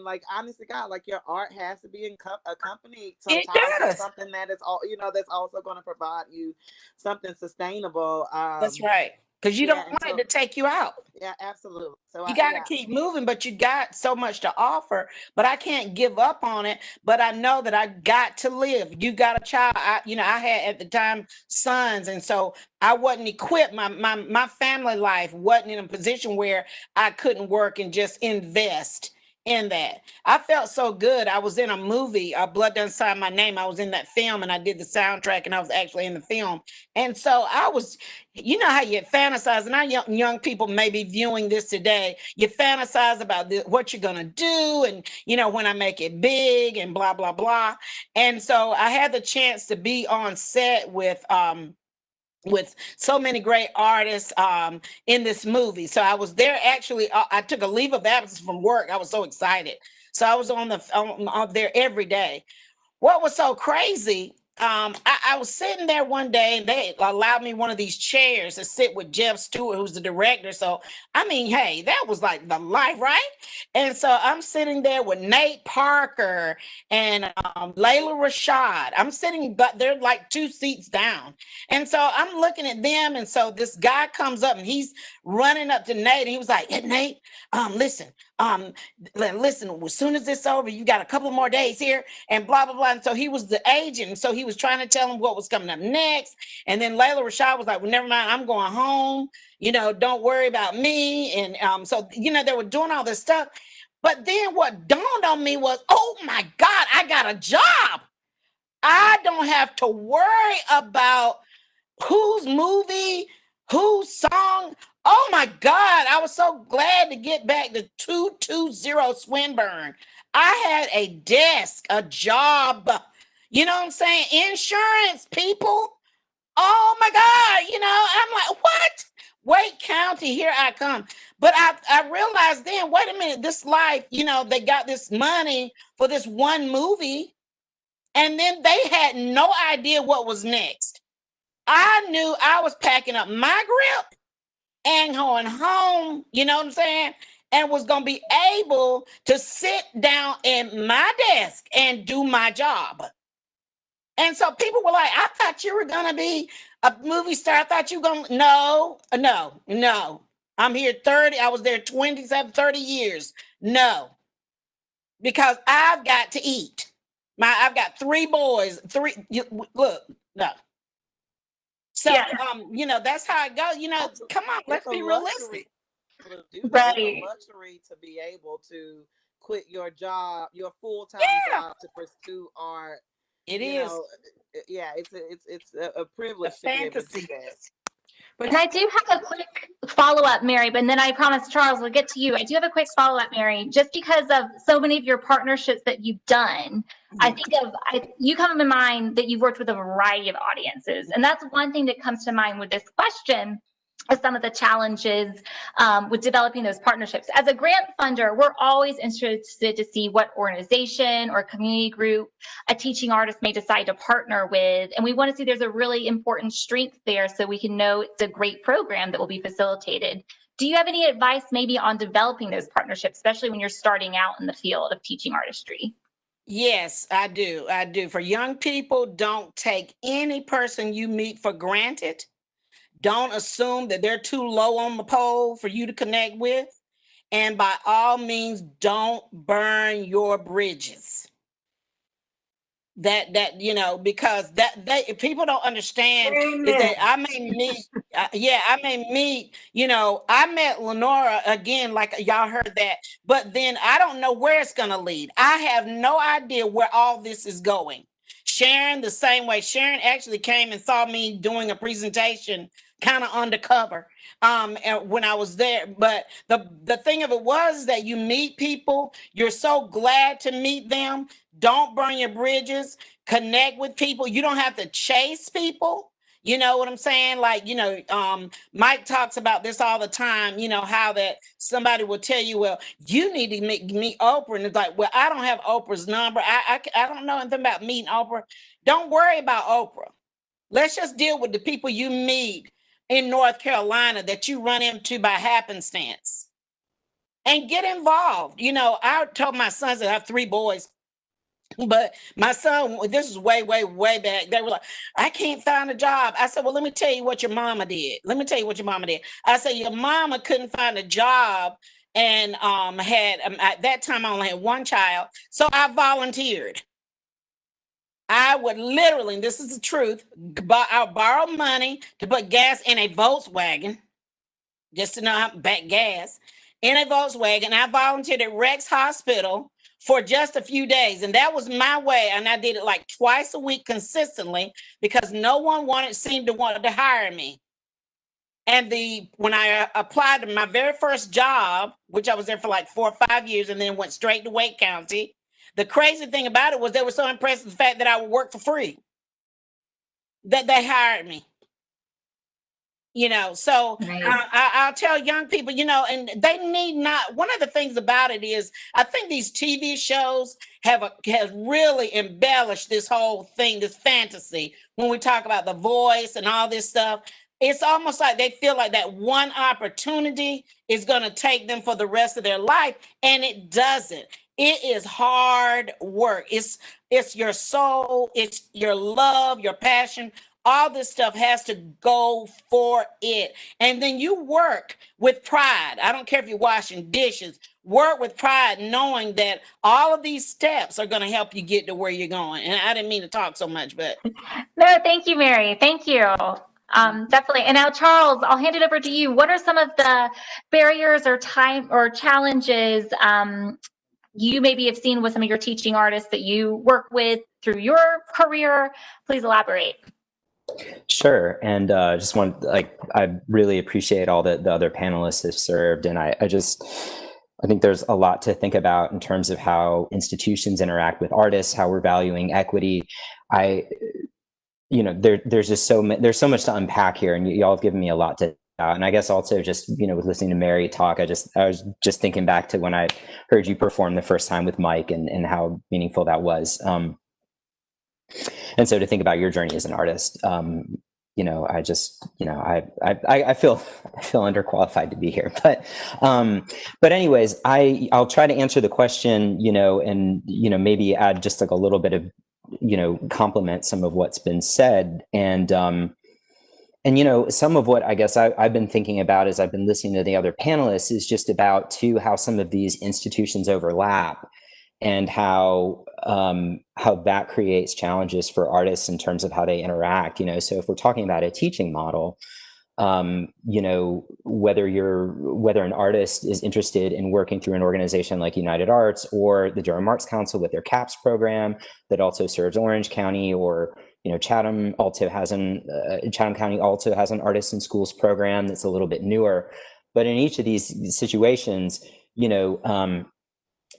Speaker 1: like, honestly, God, like your art has to be accompanied sometimes with something that is all, that's also going to provide you something sustainable.
Speaker 5: That's right. Because you don't want it to take you out.
Speaker 1: Yeah, absolutely. So
Speaker 5: you got to keep moving, but you got so much to offer. But I can't give up on it. But I know that I got to live. You got a child. I had at the time sons, and so I wasn't equipped. My family life wasn't in a position where I couldn't work and just invest in that. I felt so good. I was in a movie, Blood Doesn't Sign My Name. I was in that film and I did the soundtrack and I was actually in the film. And so I was, you know how you fantasize, and our young people may be viewing this today. You fantasize about what you're going to do and, you know, when I make it big and blah, blah, blah. And so I had the chance to be on set with so many great artists in this movie. So I was there actually, I took a leave of absence from work. I was so excited. So I was on there every day. What was so crazy, I was sitting there one day and they allowed me one of these chairs to sit with Jeff Stewart, who's the director. So, I mean, hey, that was like the life, right? And so I'm sitting there with Nate Parker and Layla Rashad. I'm sitting, but they're like 2 seats down. And so I'm looking at them. And so this guy comes up and he's running up to Nate. And he was like, hey, Nate, listen, as soon as this is over, you got a couple more days here and blah, blah, blah. And so he was the agent. And so he was trying to tell him what was coming up next. And then Layla Rashad was like, well, never mind, I'm going home. You know, don't worry about me. And so, you know, they were doing all this stuff. But then what dawned on me was, oh my God, I got a job. I don't have to worry about whose movie, whose song. Oh my God, I was so glad to get back to 220 Swinburne. I had a desk, a job, you know what I'm saying? Insurance, people. Oh my God, you know, I'm like, what? Wake County, here I come. But I realized then, wait a minute, this life, you know, they got this money for this one movie, and then they had no idea what was next. I knew I was packing up my grip and going home, you know what I'm saying? And was going to be able to sit down in my desk and do my job. And so people were like, I thought you were going to be a movie star. I thought you were going to, no. I'm here 30, I was there 27, 30 years. No, because I've got to eat. I've got 3 boys, look, no. So,
Speaker 3: Yeah.
Speaker 5: you know, that's how it goes. You know, come on, let's be realistic.
Speaker 3: Right.
Speaker 1: It's a luxury to be able to quit your job, your full-time job, to pursue art.
Speaker 5: It
Speaker 1: you
Speaker 5: is.
Speaker 1: know, yeah, it's a privilege to be able to do that.
Speaker 3: And I do have a quick follow-up, Mary, but then I promise, Charles, we'll get to you. I do have a quick follow-up, Mary, just because of so many of your partnerships that you've done. I think you come to mind that you've worked with a variety of audiences. And that's one thing that comes to mind with this question, is some of the challenges with developing those partnerships. As a grant funder, we're always interested to see what organization or community group a teaching artist may decide to partner with. And we want to see there's a really important strength there so we can know it's a great program that will be facilitated. Do you have any advice maybe on developing those partnerships, especially when you're starting out in the field of teaching artistry?
Speaker 5: Yes, I do. I do. For young people, don't take any person you meet for granted. Don't assume that they're too low on the pole for you to connect with. And by all means, don't burn your bridges. That you know, because people don't understand is that I may meet, you know, I met Lenora again, like y'all heard that, but then I don't know where it's gonna lead. I have no idea where all this is going. Sharon, the same way. Sharon actually came and saw me doing a presentation kind of undercover when I was there. But the thing of it was that you meet people, you're so glad to meet them. Don't burn your bridges, connect with people. You don't have to chase people. You know what I'm saying? Like, you know, Mike talks about this all the time, you know, how that somebody will tell you, well, you need to meet Oprah. And it's like, well, I don't have Oprah's number. I don't know anything about meeting Oprah. Don't worry about Oprah. Let's just deal with the people you meet in North Carolina that you run into by happenstance and get involved. You know, I told my sons that I have 3 boys. But my son, this is way back. They were like, I can't find a job. I said, well, let me tell you what your mama did. I said, your mama couldn't find a job and at that time I only had 1 child. So I volunteered. I would literally, and this is the truth, I'll borrow money to put gas in a Volkswagen just to know how to back gas. in a Volkswagen. I volunteered at Rex Hospital for just a few days. And that was my way. And I did it like twice a week consistently because no one seemed to want to hire me. And when I applied to my very first job, which I was there for like 4 or 5 years and then went straight to Wake County, the crazy thing about it was they were so impressed with the fact that I would work for free that they hired me. So
Speaker 3: Right.
Speaker 5: I'll tell young people, and they need not. One of the things about it is, I think these TV shows have really embellished this whole thing, this fantasy. When we talk about The Voice and all this stuff, it's almost like they feel like that one opportunity is going to take them for the rest of their life, and it doesn't. It is hard work. It's your soul, it's your love, your passion. All this stuff has to go for it. And then you work with pride. I don't care if you're washing dishes. Work with pride, knowing that all of these steps are going to help you get to where you're going. And I didn't mean to talk so much, but.
Speaker 3: No, thank you, Mary. Thank you. Definitely. And now, Charles, I'll hand it over to you. What are some of the barriers or challenges you maybe have seen with some of your teaching artists that you work with through your career? Please elaborate.
Speaker 4: Sure. And I really appreciate all that the other panelists have served. And I think there's a lot to think about in terms of how institutions interact with artists, how we're valuing equity. There's so much to unpack here, and y'all have given me a lot to. And I guess also just, with listening to Mary talk, I was just thinking back to when I heard you perform the first time with Mike and how meaningful that was. And so to think about your journey as an artist, I feel underqualified to be here, but anyways, I'll try to answer the question, and, maybe add just like a little bit of, complement some of what's been said. And some of what I guess I've been thinking about as I've been listening to the other panelists is just about too, how some of these institutions overlap and how that creates challenges for artists in terms of how they interact. So if we're talking about a teaching model, whether an artist is interested in working through an organization like United Arts or the Durham Arts Council with their CAPS program that also serves Orange County, or Chatham County also has an Artists in Schools program that's a little bit newer. But in each of these situations, I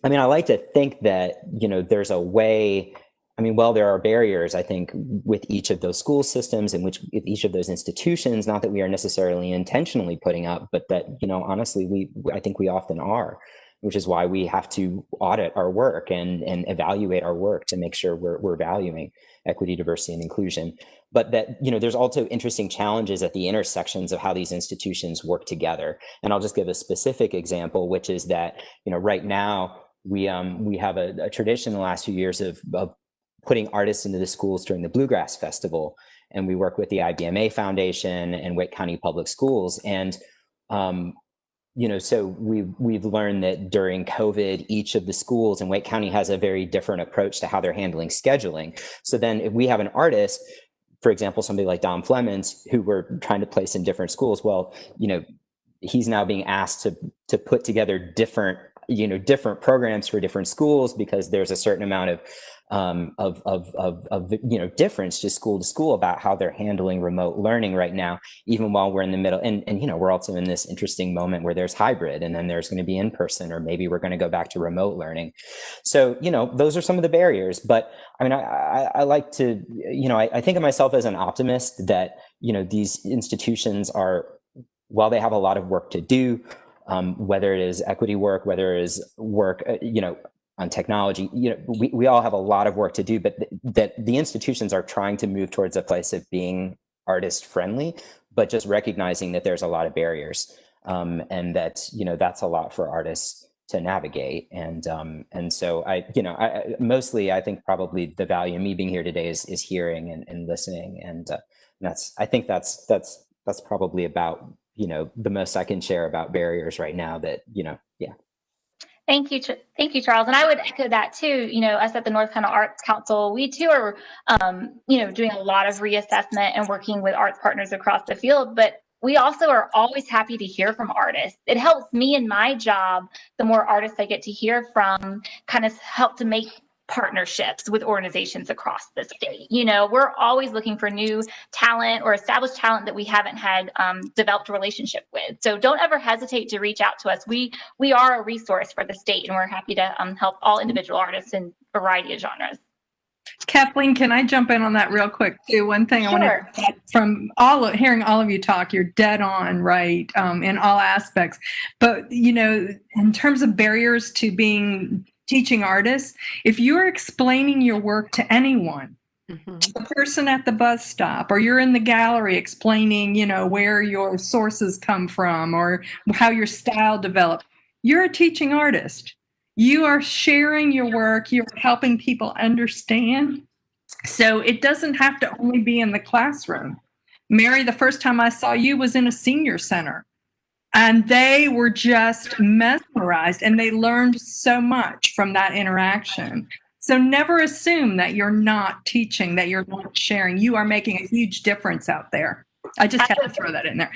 Speaker 4: like to think that, there's a way, while there are barriers, I think, with each of those school systems and with each of those institutions, not that we are necessarily intentionally putting up, but that, honestly, I think we often are, which is why we have to audit our work and evaluate our work to make sure we're valuing equity, diversity, and inclusion. But that, there's also interesting challenges at the intersections of how these institutions work together. And I'll just give a specific example, which is that, right now, we have a tradition in the last few years of putting artists into the schools during the Bluegrass Festival. And we work with the IBMA Foundation and Wake County Public Schools. And, so we've learned that during COVID, each of the schools in Wake County has a very different approach to how they're handling scheduling. So then if we have an artist, for example, somebody like Dom Flemons, who we're trying to place in different schools, well, he's now being asked to put together different programs for different schools, because there's a certain amount of difference just school to school about how they're handling remote learning right now, even while we're in the middle. And we're also in this interesting moment where there's hybrid, and then there's going to be in person, or maybe we're going to go back to remote learning. So, those are some of the barriers. But I like to, I think of myself as an optimist that, these institutions are, while they have a lot of work to do, whether it is equity work, whether it is work, on technology, we all have a lot of work to do, but that the institutions are trying to move towards a place of being artist friendly, but just recognizing that there's a lot of barriers, and that, that's a lot for artists to navigate. And so I mostly, I think probably the value of me being here today is hearing and listening. And I think that's probably about, the most I can share about barriers right now that, yeah.
Speaker 3: Thank you, Charles. And I would echo that too. Us at the North Carolina Arts Council, we too are, doing a lot of reassessment and working with arts partners across the field. But we also are always happy to hear from artists. It helps me in my job. The more artists I get to hear from kind of help to make partnerships with organizations across the state. You know, we're always looking for new talent or established talent that we haven't had developed a relationship with. So don't ever hesitate to reach out to us. We are a resource for the state, and we're happy to help all individual artists in a variety of genres.
Speaker 2: Kathleen, can I jump in on that real quick too? One thing I
Speaker 3: Sure.
Speaker 2: want to, from hearing all of you talk, you're dead on, right, in all aspects. But, you know, in terms of barriers to being teaching artists, if you're explaining your work to anyone, to the person at the bus stop, or you're in the gallery explaining, you know, where your sources come from or how your style developed, you're a teaching artist. You are sharing your work. You're helping people understand. So it doesn't have to only be in the classroom. Mary, the first time I saw you was in a senior center, and they were just mesmerized, and they learned so much from that interaction. So never assume that you're not teaching, that you're not sharing. You are making a huge difference out there. I just had to throw that in there.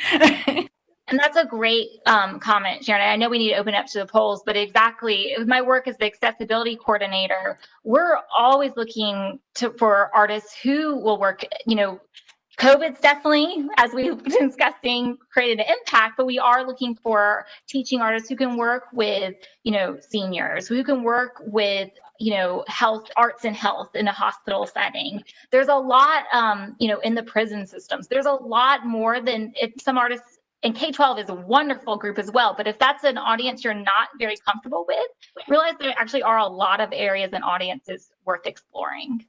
Speaker 3: And that's a great comment, Sharon. I know we need to open up to the polls, but exactly, my work as the accessibility coordinator, we're always looking for artists who will work, you know, COVID's definitely, as we've been discussing, created an impact, but we are looking for teaching artists who can work with, you know, seniors, who can work with, you know, health, arts and health in a hospital setting. There's a lot, you know, in the prison systems. There's a lot more than some artists. And K-12 is a wonderful group as well. But if that's an audience you're not very comfortable with, realize there actually are a lot of areas and audiences worth exploring.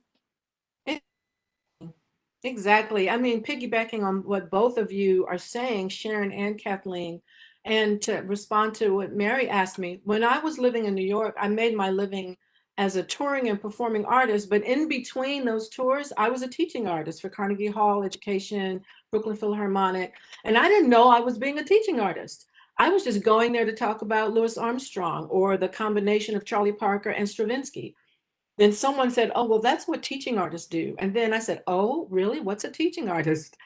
Speaker 7: Exactly. I mean, piggybacking on what both of you are saying, Sharon and Kathleen, and to respond to what Mary asked me, when I was living in New York, I made my living as a touring and performing artist, but in between those tours, I was a teaching artist for Carnegie Hall Education, Brooklyn Philharmonic, and I didn't know I was being a teaching artist. I was just going there to talk about Louis Armstrong or the combination of Charlie Parker and Stravinsky. Then someone said, oh, well, that's what teaching artists do. And then I said, oh, really? What's a teaching artist?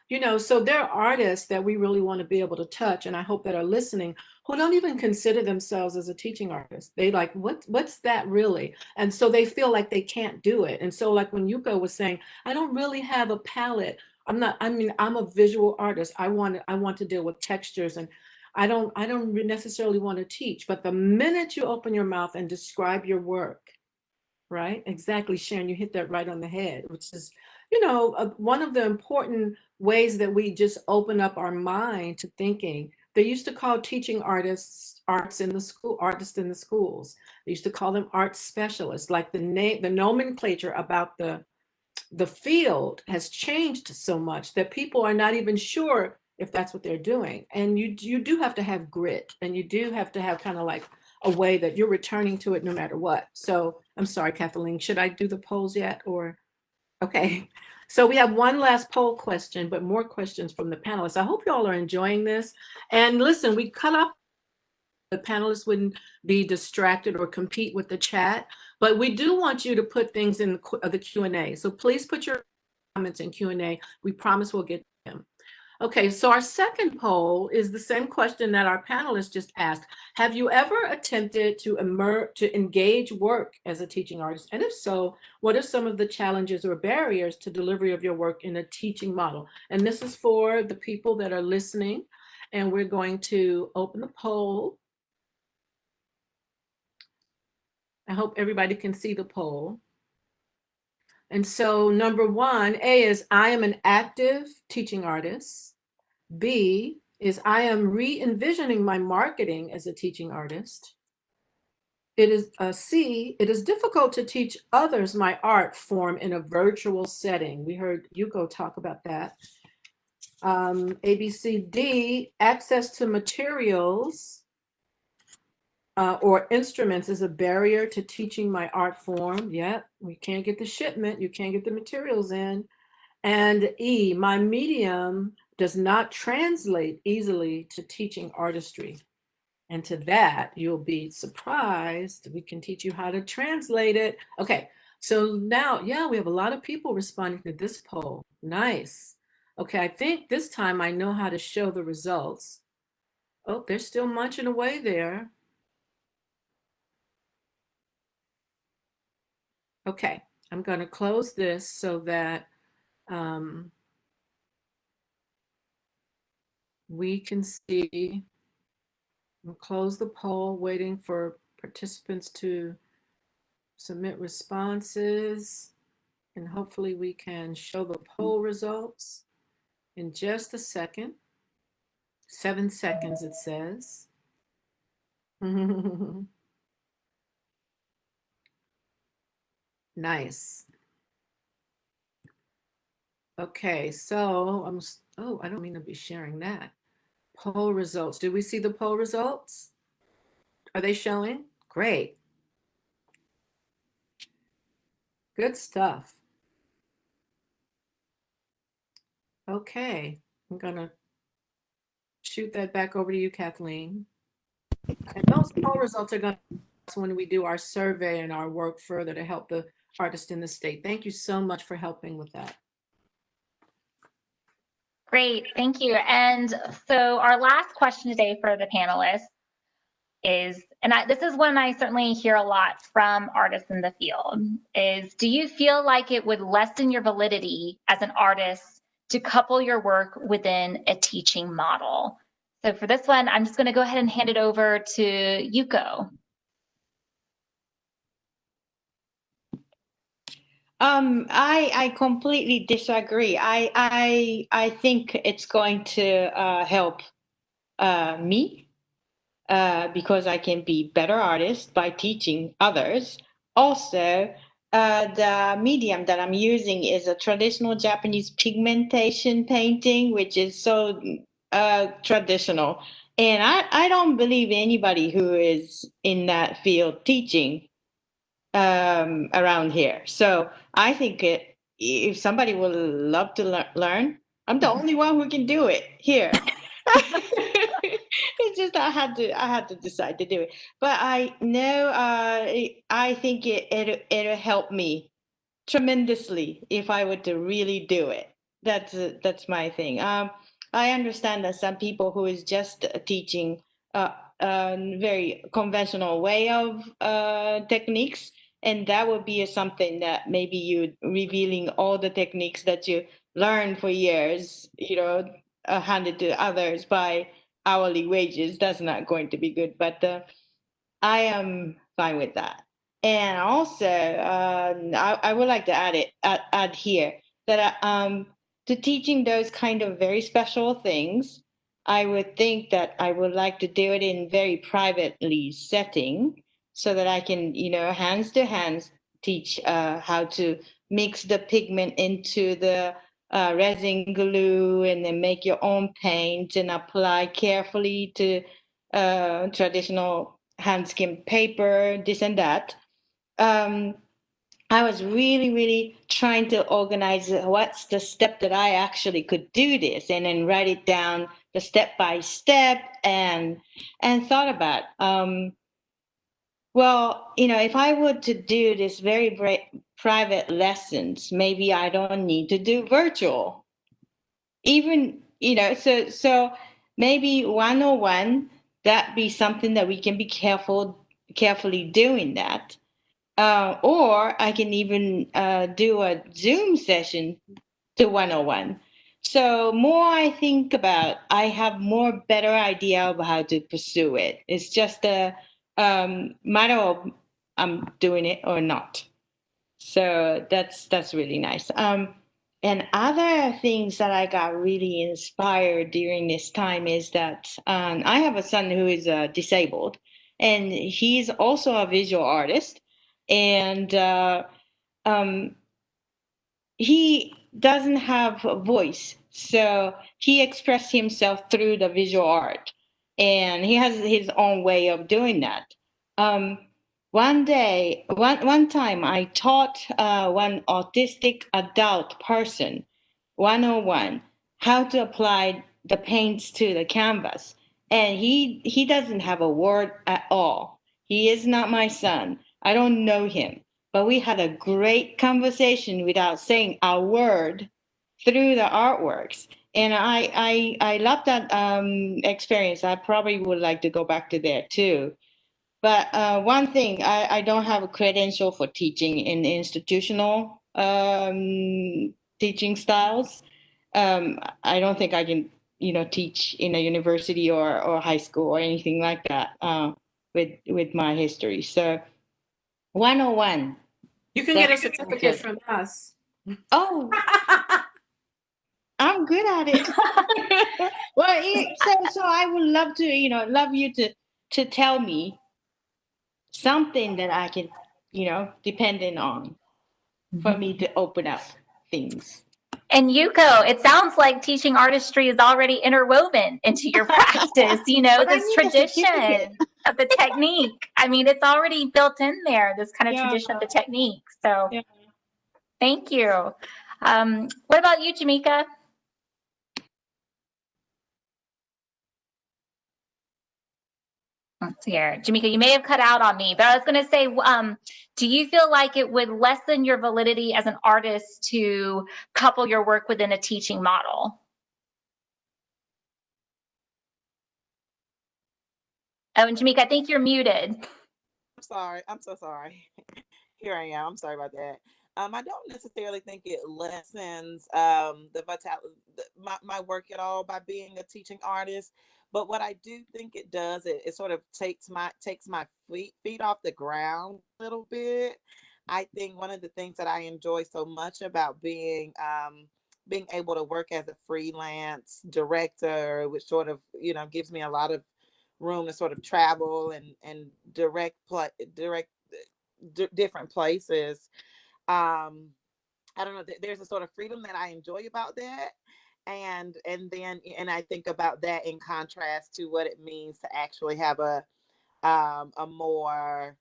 Speaker 7: You know, so there are artists that we really want to be able to touch, and I hope that are listening, who don't even consider themselves as a teaching artist. They like, what's that really? And so they feel like they can't do it. And so like when Yuko was saying, I don't really have a palette. I'm a visual artist. I want to deal with textures, and I don't necessarily want to teach. But the minute you open your mouth and describe your work, right? Exactly, Sharon, you hit that right on the head, which is, you know, one of the important ways that we just open up our mind to thinking. They used to call teaching artists artists in the schools. They used to call them art specialists. Like the nomenclature about the field has changed so much that people are not even sure if that's what they're doing. And you do have to have grit, and you do have to have kind of like a way that you're returning to it no matter what. So I'm sorry, Kathleen, should I do the polls yet, or? Okay, so we have one last poll question, but more questions from the panelists. I hope you all are enjoying this. And listen, we cut off, the panelists wouldn't be distracted or compete with the chat, but we do want you to put things in the Q&A. So please put your comments in Q&A. We promise we'll get to them. Okay, so our second poll is the same question that our panelists just asked. Have you ever attempted to engage work as a teaching artist? And if so, what are some of the challenges or barriers to delivery of your work in a teaching model? And this is for the people that are listening, and we're going to open the poll. I hope everybody can see the poll. And so number one, A is I am an active teaching artist. B is I am re-envisioning my marketing as a teaching artist. It is C, it is difficult to teach others my art form in a virtual setting. We heard Yuko talk about that. A, B, C, D, access to materials or instruments is a barrier to teaching my art form. Yeah, we can't get the shipment, you can't get the materials in. And E, my medium does not translate easily to teaching artistry. And to that, you'll be surprised. We can teach you how to translate it. Okay, so now, yeah, we have a lot of people responding to this poll. Nice. Okay, I think this time I know how to show the results. Oh, they're still munching away there. Okay, I'm going to close this so that we can see. We'll close the poll, waiting for participants to submit responses. And hopefully we can show the poll results in just a second. 7 seconds, it says. Nice. Okay, so I don't mean to be sharing that. Poll results. Do we see the poll results? Are they showing? Great. Good stuff. Okay, I'm gonna shoot that back over to you, Kathleen. And those poll results are going to when we do our survey and our work further to help the artists in the state. Thank you so much for helping with that.
Speaker 3: Great, thank you. And so our last question today for the panelists is, and this is one I certainly hear a lot from artists in the field, is do you feel like it would lessen your validity as an artist to couple your work within a teaching model? So for this one, I'm just going to go ahead and hand it over to Yuko.
Speaker 6: I completely disagree. I think it's going to help me because I can be better artist by teaching others. Also, the medium that I'm using is a traditional Japanese pigmentation painting, which is so traditional. And I don't believe anybody who is in that field teaching around here. So I think if somebody would love to learn, I'm the only one who can do it here. It's just I had to decide to do it. But I know I think it'll help me tremendously if I were to really do it. That's my thing. I understand that some people who is just teaching a very conventional way of techniques, and that would be something that maybe you revealing all the techniques that you learned for years, handed to others by hourly wages. That's not going to be good. But I am fine with that. And also, I would like to add here that to teaching those kind of very special things, I would think that I would like to do it in very privately setting, so that I can, hands to hands teach how to mix the pigment into the resin glue, and then make your own paint and apply carefully to traditional hand skim paper, this and that. I was really, really trying to organize what's the step that I actually could do this, and then write it down the step by step, and thought about, well, if I were to do this very private lessons, maybe I don't need to do virtual. Even, so maybe 101, that be something that we can be carefully doing that. Or I can even do a Zoom session to 101. So more I think about, I have more better idea of how to pursue it. It's just a matter of I'm doing it or not. So that's really nice. And other things that I got really inspired during this time is that I have a son who is disabled, and he's also a visual artist. And he doesn't have a voice, so he expressed himself through the visual art, and he has his own way of doing that. One time I taught one autistic adult person 101 how to apply the paints to the canvas, and he doesn't have a word at all. He is not my son. I don't know him, but we had a great conversation without saying a word. through the artworks. And I love that experience. I probably would like to go back to there too. But one thing, I don't have a credential for teaching in institutional teaching styles. I don't think I can, teach in a university or high school or anything like that with my history. So 101.
Speaker 7: You can get a certificate from us.
Speaker 6: Oh, I'm good at it. Well, so I would love to, love you to tell me something that I can, dependent on for me to open up things.
Speaker 3: And Yuko, it sounds like teaching artistry is already interwoven into your practice, this tradition of the technique. I mean, it's already built in there, this kind of tradition of the technique. So thank you. What about you, Jameeka? Let's see here. Jameeka, you may have cut out on me, but I was going to say, do you feel like it would lessen your validity as an artist to couple your work within a teaching model? Oh, and Jameeka, I think you're muted.
Speaker 1: I'm sorry. I'm so sorry. Here I am. I'm sorry about that. I don't necessarily think it lessens the vitality, my work at all by being a teaching artist. But what I do think it does, it sort of takes my feet off the ground a little bit. I think one of the things that I enjoy so much about being able to work as a freelance director, which sort of gives me a lot of room to sort of travel and direct different places. I don't know. There's a sort of freedom that I enjoy about that. And I think about that in contrast to what it means to actually have a more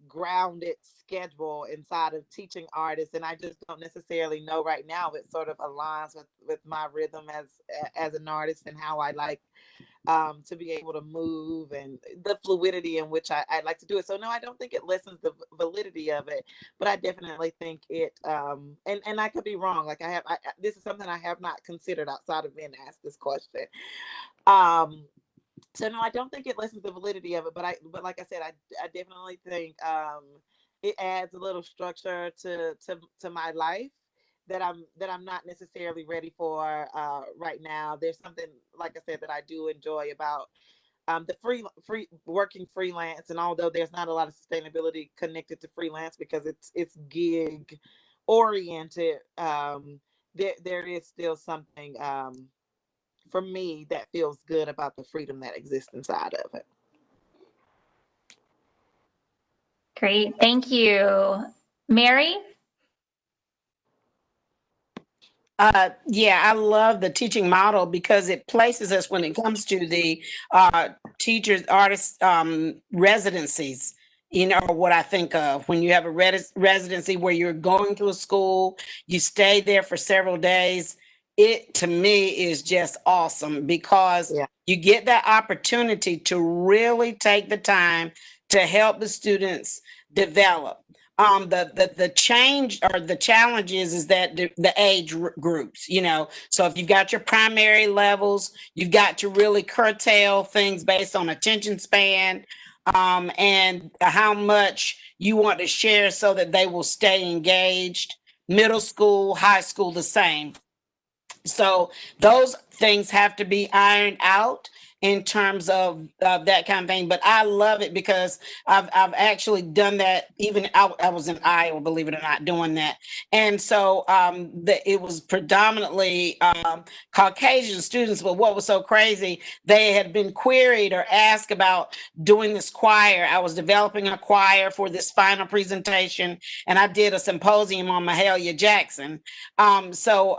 Speaker 1: grounded schedule inside of teaching artists. And I just don't necessarily know right now it sort of aligns with my rhythm as an artist and how I like to be able to move and the fluidity in which I like to do it. So no, I don't think it lessens the validity of it, but I definitely think it, and I could be wrong. Like this is something I have not considered outside of being asked this question. So no, I don't think it lessens the validity of it, but like I said, I definitely think it adds a little structure to my life that I'm not necessarily ready for right now. There's something, like I said, that I do enjoy about the free working freelance, and although there's not a lot of sustainability connected to freelance because it's gig oriented, there is still something for me that feels good about the freedom that exists inside of it.
Speaker 3: Great, thank you. Mary?
Speaker 5: Yeah, I love the teaching model because it places us when it comes to the teachers, artists, residencies. What I think of when you have a residency where you're going to a school, you stay there for several days. It, to me, is just awesome because you get that opportunity to really take the time to help the students develop. The change or the challenge is that the age groups, so if you've got your primary levels, you've got to really curtail things based on attention span, and how much you want to share so that they will stay engaged. Middle school, high school, the same. So those things have to be ironed out in terms of that kind of thing. But I love it because I've actually done that. Even I was in Iowa, believe it or not, doing that. And so it was predominantly Caucasian students. But what was so crazy, they had been queried or asked about doing this choir. I was developing a choir for this final presentation, and I did a symposium on Mahalia Jackson. So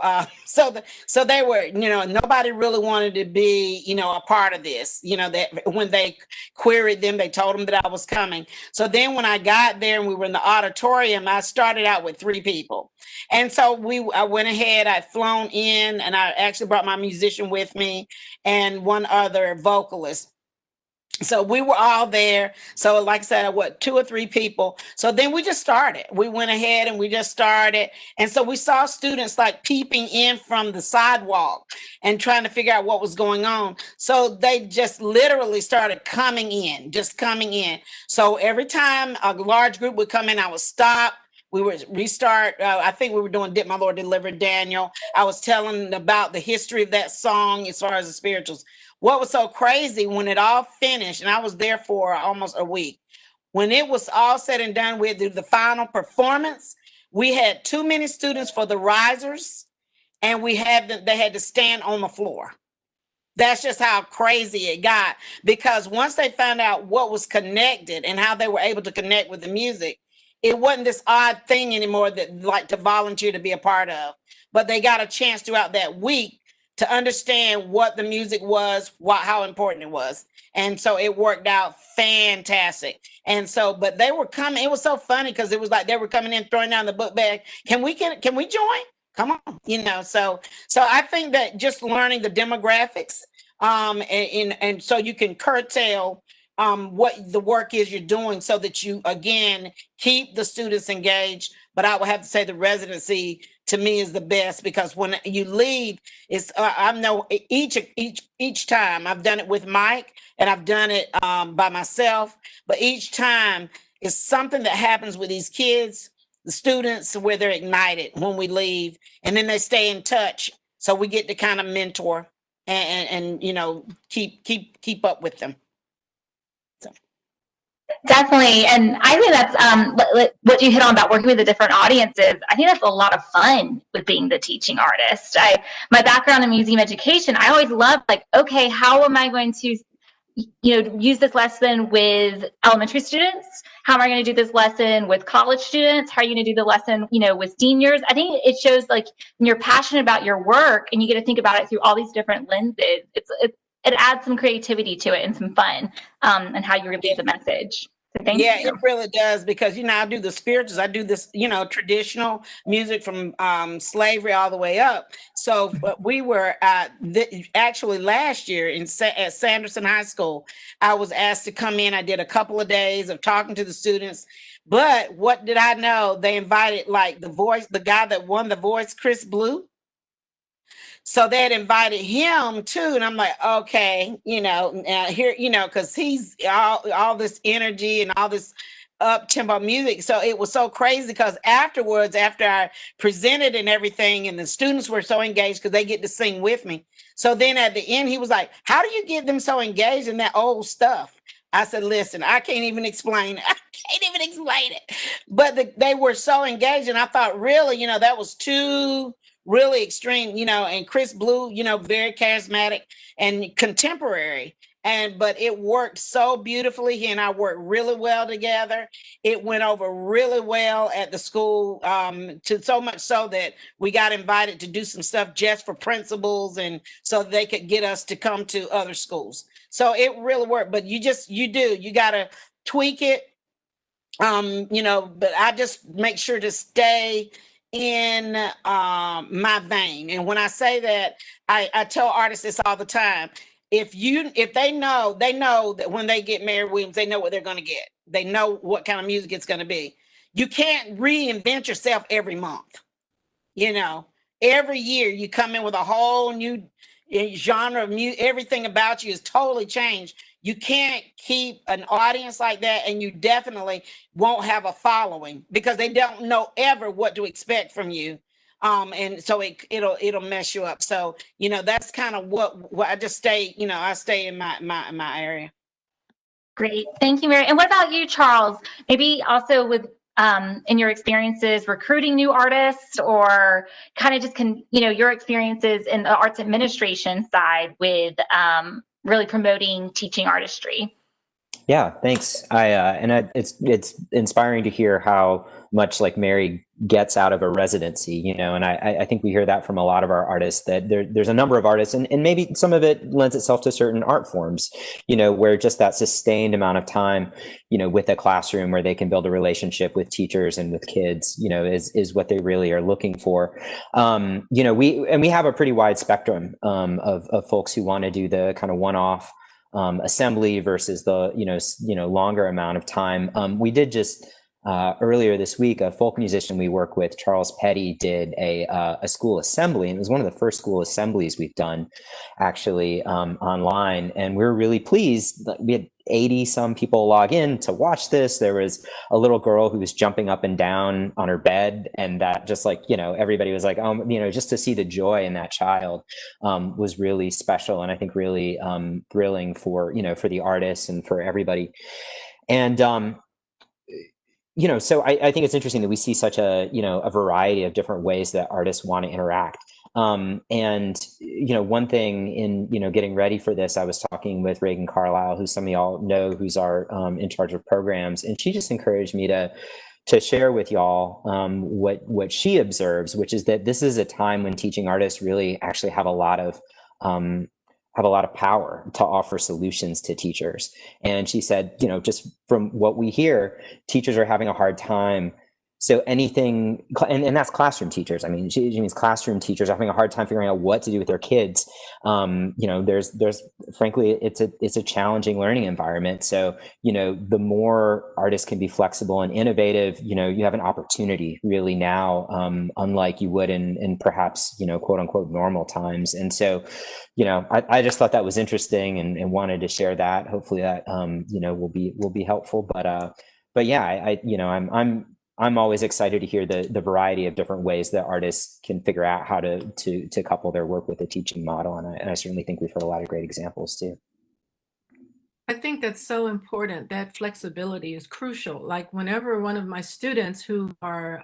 Speaker 5: they were, nobody really wanted to be, a part of this, that when they queried them, they told them that I was coming. So then when I got there and we were in the auditorium, I started out with 3 people. And so I went ahead, I'd flown in, and I actually brought my musician with me and one other vocalist. So we were all there. So like I said, what, 2 or 3 people. So then we just started. We went ahead and we just started. And so we saw students like peeping in from the sidewalk and trying to figure out what was going on. So they just literally started coming in, just coming in. So every time a large group would come in, I would stop. We would restart. I think we were doing Did My Lord Deliver Daniel. I was telling about the history of that song as far as the spirituals. What was so crazy when it all finished, and I was there for almost a week, when it was all said and done, we had to do the final performance. We had too many students for the risers, and they had to stand on the floor. That's just how crazy it got, because once they found out what was connected and how they were able to connect with the music, it wasn't this odd thing anymore that like to volunteer to be a part of, but they got a chance throughout that week to understand what the music was, how important it was. And so it worked out fantastic. And so, but they were coming, it was so funny because it was like they were coming in, throwing down the book bag. Can we join? Come on, so I think that just learning the demographics, and so you can curtail what the work is you're doing so that you, again, keep the students engaged. But I would have to say the residency to me is the best, because when you leave, it's I know each time I've done it with Mike and I've done it by myself, but each time it's something that happens with these kids, the students, where they're ignited when we leave, and then they stay in touch. So we get to kind of mentor and keep up with them.
Speaker 3: Definitely. And I think that's what you hit on about working with the different audiences. I think that's a lot of fun with being the teaching artist. My background in museum education, I always loved okay, how am I going to use this lesson with elementary students? How am I going to do this lesson with college students? How are you going to do the lesson, with seniors? I think it shows when you're passionate about your work and you get to think about it through all these different lenses. It adds some creativity to it and some fun, and how you relay the message. So thank you.
Speaker 5: It really does, because I do the spirituals. I do this, traditional music from slavery all the way up. So we were actually last year at Sanderson High School. I was asked to come in. I did a couple of days of talking to the students. But what did I know? They invited the guy that won The Voice, Chris Blue. So they had invited him too. And I'm like, okay, here, because he's all this energy and all this up tempo music. So it was so crazy, because afterwards, after I presented and everything, and the students were so engaged because they get to sing with me. So then at the end, he was like, how do you get them so engaged in that old stuff? I said, listen, I can't even explain it. I can't even explain it. But they were so engaged. And I thought, really, that was too really extreme, and Chris Blue, very charismatic and contemporary. But it worked so beautifully. He and I worked really well together. It went over really well at the school, to so much so that we got invited to do some stuff just for principals, and so they could get us to come to other schools. So it really worked. But you got to tweak it, but I just make sure to stay in my vein. And when I say that, I tell artists this all the time. If they know that when they get Mary Williams, they know what they're going to get. They know what kind of music it's going to be. You can't reinvent yourself every month. Every year you come in with a whole new genre of music. Everything about you is totally changed. You can't keep an audience like that, and you definitely won't have a following, because they don't know ever what to expect from you. And so it'll mess you up. So, that's kind of what I just stay, I stay in my area.
Speaker 3: Great. Thank you, Mary. And what about you, Charles? Maybe also with in your experiences recruiting new artists, or kind of just your experiences in the arts administration side with really promoting teaching artistry.
Speaker 4: Yeah, thanks. It's inspiring to hear how much Mary gets out of a residency, and I think we hear that from a lot of our artists, that there's a number of artists, and maybe some of it lends itself to certain art forms, where just that sustained amount of time, with a classroom where they can build a relationship with teachers and with kids, is what they really are looking for. We have a pretty wide spectrum of folks who want to do the kind of one-off assembly versus the longer amount of time. We did just earlier this week, a folk musician we work with, Charles Petty, did a school assembly, and it was one of the first school assemblies we've done actually online, and we were really pleased. We had 80 some people log in to watch this. There was a little girl who was jumping up and down on her bed, and that just everybody was like, just to see the joy in that child was really special, and I think really thrilling for the artists and for everybody. And so I think it's interesting that we see such a variety of different ways that artists want to interact. And one thing in getting ready for this, I was talking with Reagan Carlisle, who some of y'all know, who's our in charge of programs, and she just encouraged me to share with y'all what she observes, which is that this is a time when teaching artists really actually have a lot of power to offer solutions to teachers. And she said, just from what we hear, teachers are having a hard time. So anything, and that's classroom teachers. I mean, she means classroom teachers are having a hard time figuring out what to do with their kids. There's frankly, it's a challenging learning environment. So, the more artists can be flexible and innovative, you have an opportunity really now, unlike you would in perhaps, quote unquote, normal times. And so, I just thought that was interesting and wanted to share that. Hopefully that, will be helpful. But yeah, I'm always excited to hear the variety of different ways that artists can figure out how to couple their work with a teaching model. And I certainly think we've heard a lot of great examples too.
Speaker 7: I think that's so important. That flexibility is crucial. Like whenever one of my students who are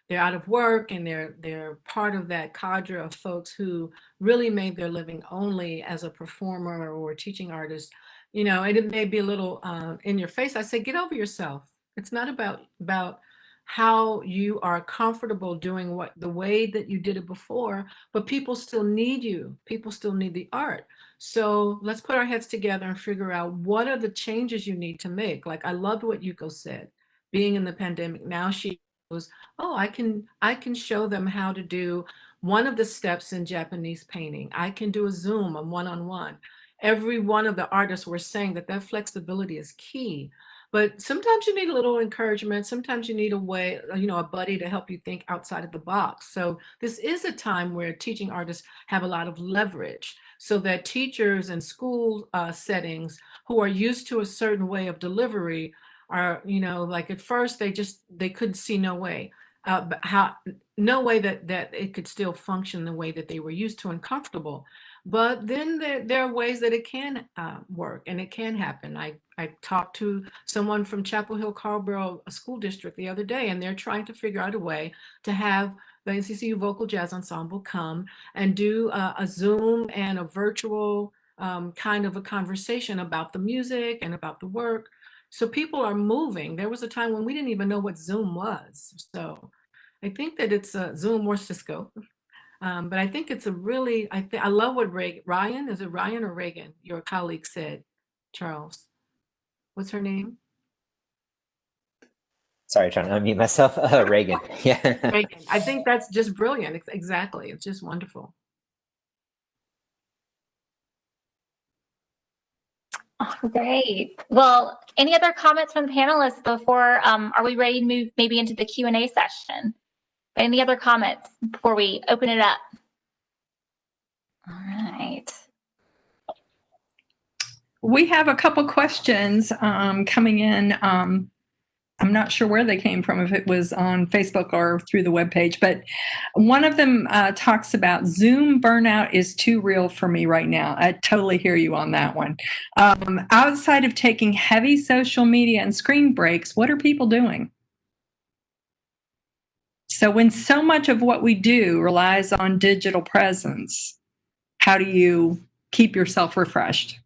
Speaker 7: they're out of work and they're part of that cadre of folks who really made their living only as a performer or a teaching artist, and it may be a little in your face. I say, get over yourself. It's not about how you are comfortable doing the way that you did it before, but people still need you. People still need the art. So let's put our heads together and figure out what are the changes you need to make. Like I loved what Yuko said, being in the pandemic. Now she goes, oh, I can show them how to do one of the steps in Japanese painting. I can do a Zoom, a one-on-one. Every one of the artists were saying that flexibility is key. But sometimes you need a little encouragement. Sometimes you need a way, a buddy to help you think outside of the box. So this is a time where teaching artists have a lot of leverage so that teachers in school settings who are used to a certain way of delivery are, like at first they couldn't see no way, no way that it could still function the way that they were used to and comfortable. But then there are ways that it can work and it can happen. I talked to someone from Chapel Hill Carlborough School District the other day, and they're trying to figure out a way to have the NCCU Vocal Jazz Ensemble come and do a Zoom and a virtual kind of a conversation about the music and about the work. So people are moving. There was a time when we didn't even know what Zoom was. So I think that it's Zoom or Cisco. But I think it's I love what Ryan, is it Ryan or Reagan, your colleague said, Charles? What's her name?
Speaker 4: Sorry, trying to unmute myself. Reagan. Yeah.
Speaker 7: Reagan. I think that's just brilliant. Exactly. It's just wonderful.
Speaker 3: Oh, great. Well, any other comments from the panelists before, are we ready to move maybe into the Q&A session? Any other comments before we open it up? All right.
Speaker 2: We have a couple questions coming in. I'm not sure where they came from, if it was on Facebook or through the webpage, but one of them talks about Zoom burnout is too real for me right now. I totally hear you on that one. Outside of taking heavy social media and screen breaks, what are people doing? So when so much of what we do relies on digital presence, how do you keep yourself refreshed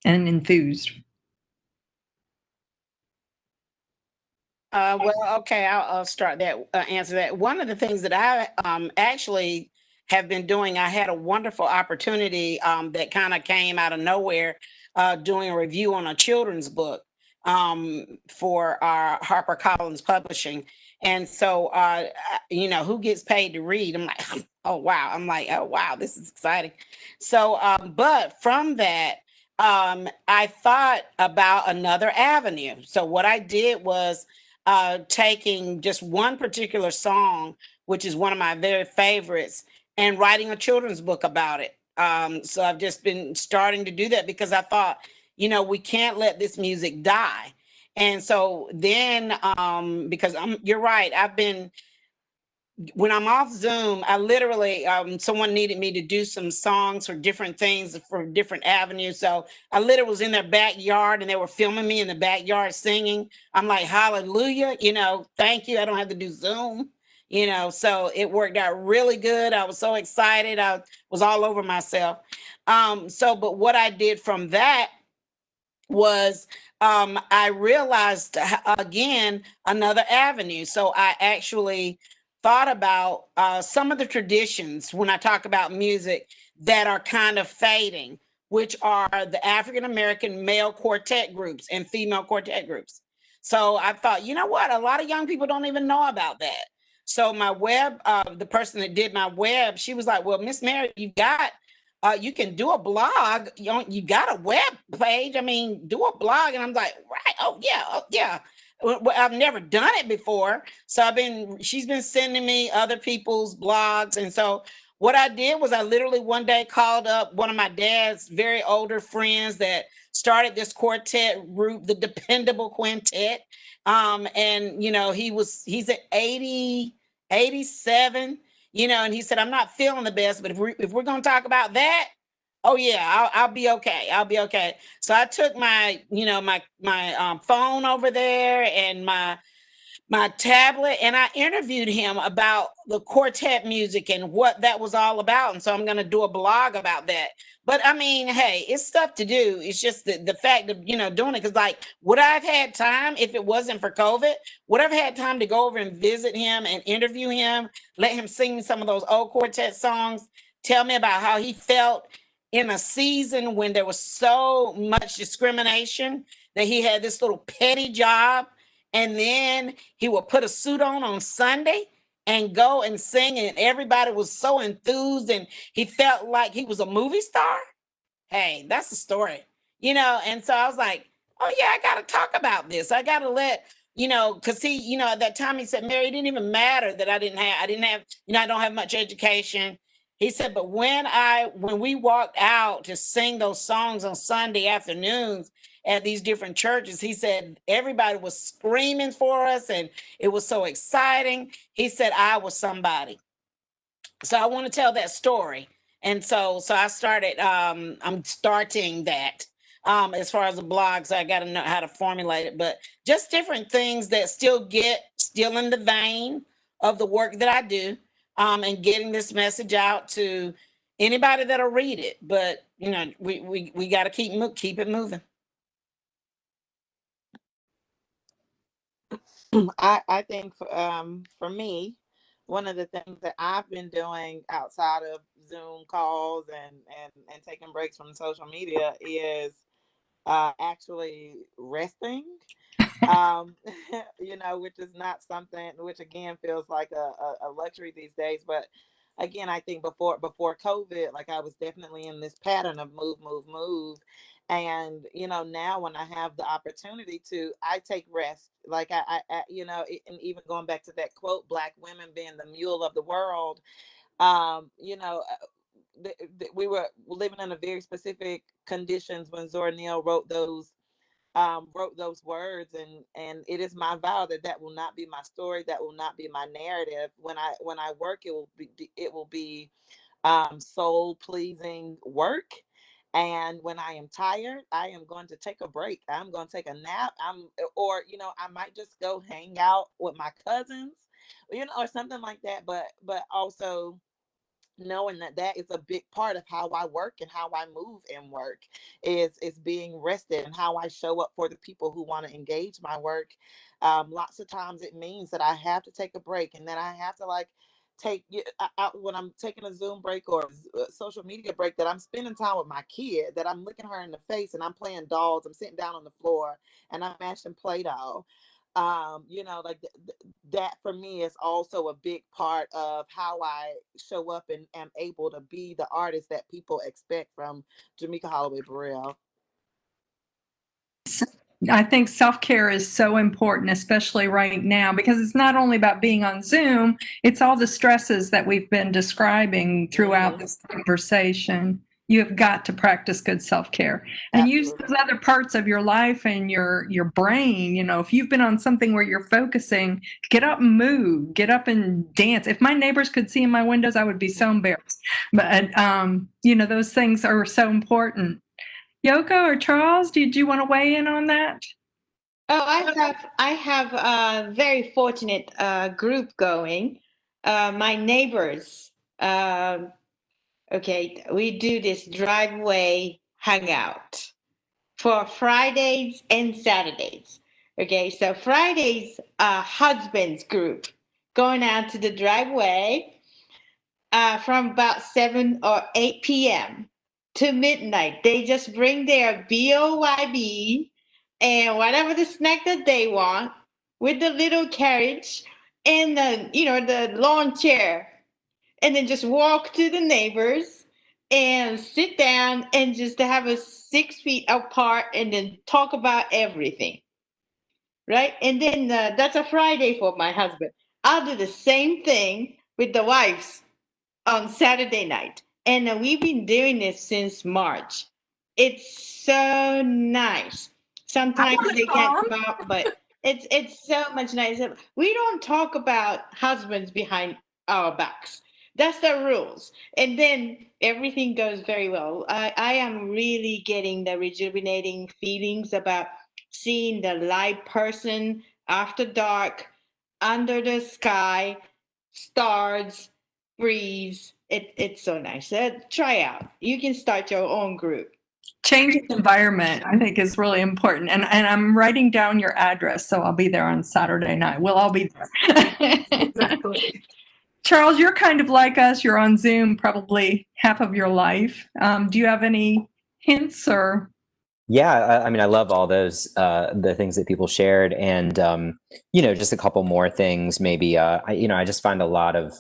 Speaker 2: and enthused?
Speaker 5: Well, okay, I'll start that, answer that. One of the things that I actually have been doing, I had a wonderful opportunity that kind of came out of nowhere, doing a review on a children's book for our HarperCollins Publishing. And so, who gets paid to read? I'm like, oh, wow. I'm like, oh, wow, this is exciting. So, but from that, I thought about another avenue. So what I did was taking just one particular song, which is one of my very favorites, and writing a children's book about it. So I've just been starting to do that because I thought, we can't let this music die. And so then, because you're right, when I'm off Zoom, I literally, someone needed me to do some songs for different things for different avenues. So I literally was in their backyard and they were filming me in the backyard singing. I'm like, hallelujah, thank you. I don't have to do Zoom, so it worked out really good. I was so excited. I was all over myself. But what I did from that was I realized again another avenue. So I actually thought about some of the traditions when I talk about music that are kind of fading, which are the African American male quartet groups and female quartet groups. So I thought, you know what? A lot of young people don't even know about that. So my web, the person that did my web, she was like, well, Miss Mary, you can do a blog. You got a web page. I mean, do a blog. And I'm like, right. Oh yeah. Well, I've never done it before. So she's been sending me other people's blogs. And so what I did was I literally one day called up one of my dad's very older friends that started this quartet group, the Dependable Quintet. And he's at 80, 87. And he said, I'm not feeling the best, but if we're going to talk about that, oh yeah, I'll be okay. I'll be okay. So I took my phone over there and my tablet, and I interviewed him about the quartet music and what that was all about. And so I'm going to do a blog about that. But I mean, hey, it's stuff to do. It's just the fact of, doing it. Because like, would I have had time if it wasn't for COVID? Would I have had time to go over and visit him and interview him, let him sing some of those old quartet songs, tell me about how he felt in a season when there was so much discrimination that he had this little petty job, and then he would put a suit on Sunday and go and sing, and everybody was so enthused and he felt like he was a movie star. Hey, that's the story. And so I was like, oh yeah, I got to talk about this. I got to let, because he, at that time he said, Mary, it didn't even matter that I didn't have, I don't have much education. He said, but when we walked out to sing those songs on Sunday afternoons at these different churches, he said, everybody was screaming for us and it was so exciting. He said, I was somebody. So I want to tell that story. And so I started, I'm starting that. As far as the blogs, I got to know how to formulate it, but just different things that still in the vein of the work that I do, and getting this message out to anybody that'll read it. But we got to keep it moving.
Speaker 1: I think for me, one of the things that I've been doing outside of Zoom calls and taking breaks from social media is actually resting. um which is not something, which again feels like a luxury these days. But again, I think before COVID, like, I was definitely in this pattern of move. And now when I have the opportunity to, I take rest. Like, and even going back to that quote, black women being the mule of the world. um you know uh, we were living in a very specific conditions when Zora Neale wrote those words. And it is my vow that that will not be my story, that will not be my narrative. When I work, it will be soul pleasing work. And when I am tired, I am going to take a break. I'm going to take a nap. I might just go hang out with my cousins, or something like that. But also knowing that that is a big part of how I work and how I move and work is being rested, and how I show up for the people who want to engage my work. Lots of times it means that I have to take a break, and then I have to, like, out when I'm taking a Zoom break or a social media break, that I'm spending time with my kid, that I'm looking her in the face and I'm playing dolls. I'm sitting down on the floor and I'm mashing Play-Doh. Like that for me is also a big part of how I show up and am able to be the artist that people expect from Jameeka Halloway-Burrell.
Speaker 2: I think self-care is so important, especially right now, because it's not only about being on Zoom, it's all the stresses that we've been describing throughout this conversation. You have got to practice good self-care and use those other parts of your life and your brain. You know, if you've been on something where you're focusing, get up and move, get up and dance. If my neighbors could see in my windows, I would be so embarrassed. But, you know, those things are so important. Yuko or Charles, did you want to weigh in on that?
Speaker 6: Oh, I have a very fortunate group going. My neighbors. Okay, we do this driveway hangout for Fridays and Saturdays. Okay, so Fridays, husbands group going out to the driveway from about 7 or 8 p.m. to midnight. They just bring their BOYB and whatever the snack that they want with the little carriage and the lawn chair, and then just walk to the neighbors and sit down and just have a 6 feet apart and then talk about everything, right? And then that's a Friday for my husband. I'll do the same thing with the wives on Saturday night. And we've been doing this since March. It's so nice. Sometimes they get about, but it's so much nicer. We don't talk about husbands behind our backs. That's the rules. And then everything goes very well. I am really getting the rejuvenating feelings about seeing the live person after dark, under the sky, stars, breeze. It's so nice. Try out. You can start your own group.
Speaker 2: Changing environment, I think, is really important. And I'm writing down your address, so I'll be there on Saturday night. We'll all be there.
Speaker 7: Exactly.
Speaker 2: Charles, you're kind of like us. You're on Zoom probably half of your life. Do you have any hints or?
Speaker 4: Yeah, I mean, I love all those the things that people shared, and just a couple more things. Maybe I just find a lot of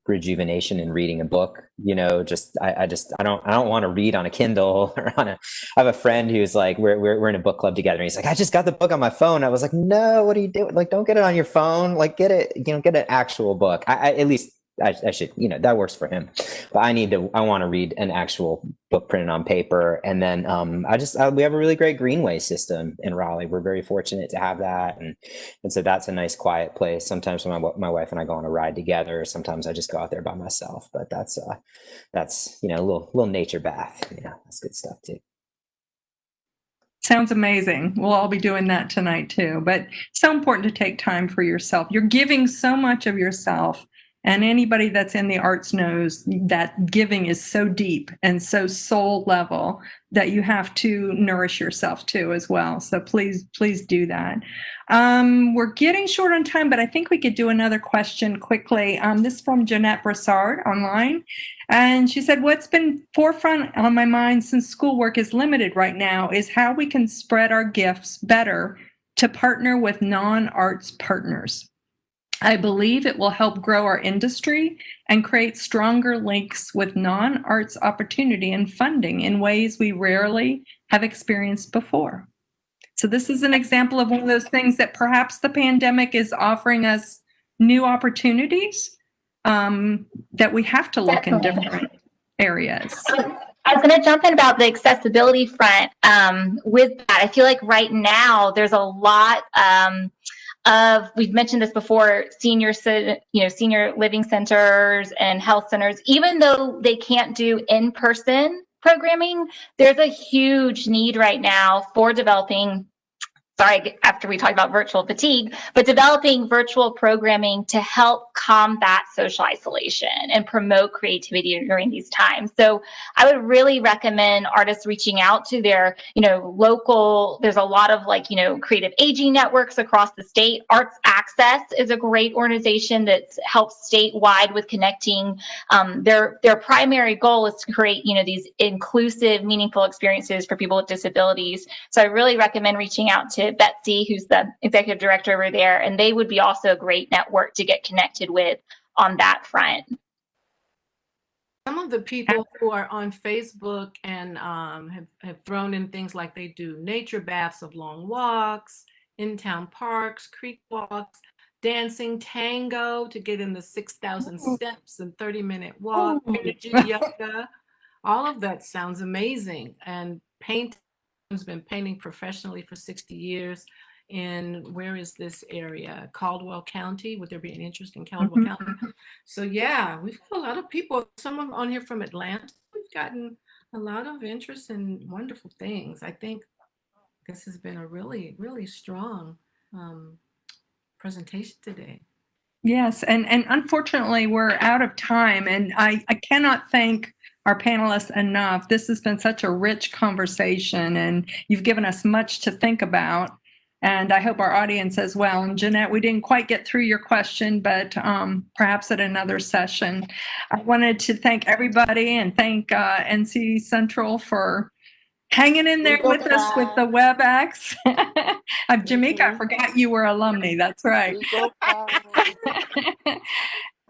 Speaker 4: rejuvenation in reading a book. I don't want to read on a Kindle or on a. I have a friend who's like, we're in a book club together, and he's like, I just got the book on my phone. I was like, no, what are you doing? Like, don't get it on your phone. Like, get it, get an actual book. At least. I should, that works for him, but I want to read an actual book printed on paper. And then we have a really great greenway system in Raleigh. We're very fortunate to have that. And so that's a nice quiet place. Sometimes when my wife and I go on a ride together, sometimes I just go out there by myself, but that's a little nature bath. That's good stuff too.
Speaker 2: Sounds amazing. We'll all be doing that tonight too, but so important to take time for yourself. You're giving so much of yourself. And anybody that's in the arts knows that giving is so deep and so soul level that you have to nourish yourself too as well. So please do that. We're getting short on time, but I think we could do another question quickly. This is from Jeanette Brassard online. And she said, what's been forefront on my mind since schoolwork is limited right now is how we can spread our gifts better to partner with non-arts partners. I believe it will help grow our industry and create stronger links with non-arts opportunity and funding in ways we rarely have experienced before. So this is an example of one of those things that perhaps the pandemic is offering us new opportunities that we have to look in different areas.
Speaker 3: I was going to jump in about the accessibility front. With that, I feel like right now there's a lot we've mentioned this before, senior living centers and health centers, even though they can't do in-person programming, there's a huge need right now for developing, after we talked about virtual fatigue, but developing virtual programming to help combat social isolation and promote creativity during these times. So I would really recommend artists reaching out to their, local, there's a lot of creative aging networks across the state. Arts Access is a great organization that helps statewide with connecting. Their primary goal is to create, these inclusive, meaningful experiences for people with disabilities. So I really recommend reaching out to Betsy, who's the executive director over there, and they would be also a great network to get connected with on that front.
Speaker 7: some of the people who are on Facebook and have thrown in things like they do nature baths of long walks, in-town parks, creek walks, dancing tango to get in the 6,000 steps and 30-minute walk, energy yoga. All of that sounds amazing. And paint has been painting professionally for 60 years. In where is this area? Caldwell County. Would there be an interest in Caldwell County? So yeah, we've got a lot of people. Some of them on here from Atlanta. We've gotten a lot of interest in wonderful things. I think this has been a really, really strong presentation today.
Speaker 2: Yes, and unfortunately we're out of time, and I cannot thank our panelists enough. This has been such a rich conversation, and you've given us much to think about. And I hope our audience as well. And Jeanette, we didn't quite get through your question, but perhaps at another session. I wanted to thank everybody and thank NC Central for hanging in there with us with the WebEx. Jameeka, I forgot you were alumni. That's right.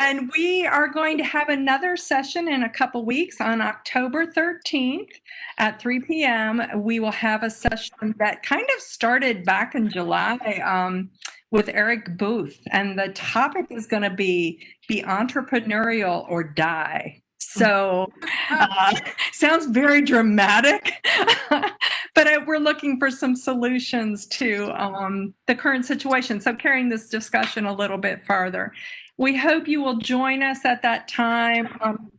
Speaker 2: And we are going to have another session in a couple weeks on October 13th at 3 p.m. We will have a session that kind of started back in July with Eric Booth. And the topic is going to be entrepreneurial or die. So sounds very dramatic, but we're looking for some solutions to the current situation. So carrying this discussion a little bit farther. We hope you will join us at that time.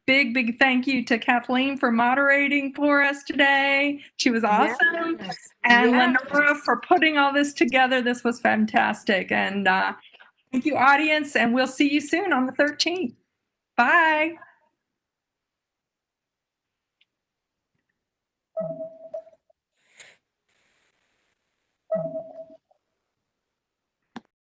Speaker 2: Big thank you to Kathleen for moderating for us today. She was awesome. Yes. And Lenora for putting all this together. This was fantastic. And thank you, audience. And we'll see you soon on the 13th. Bye.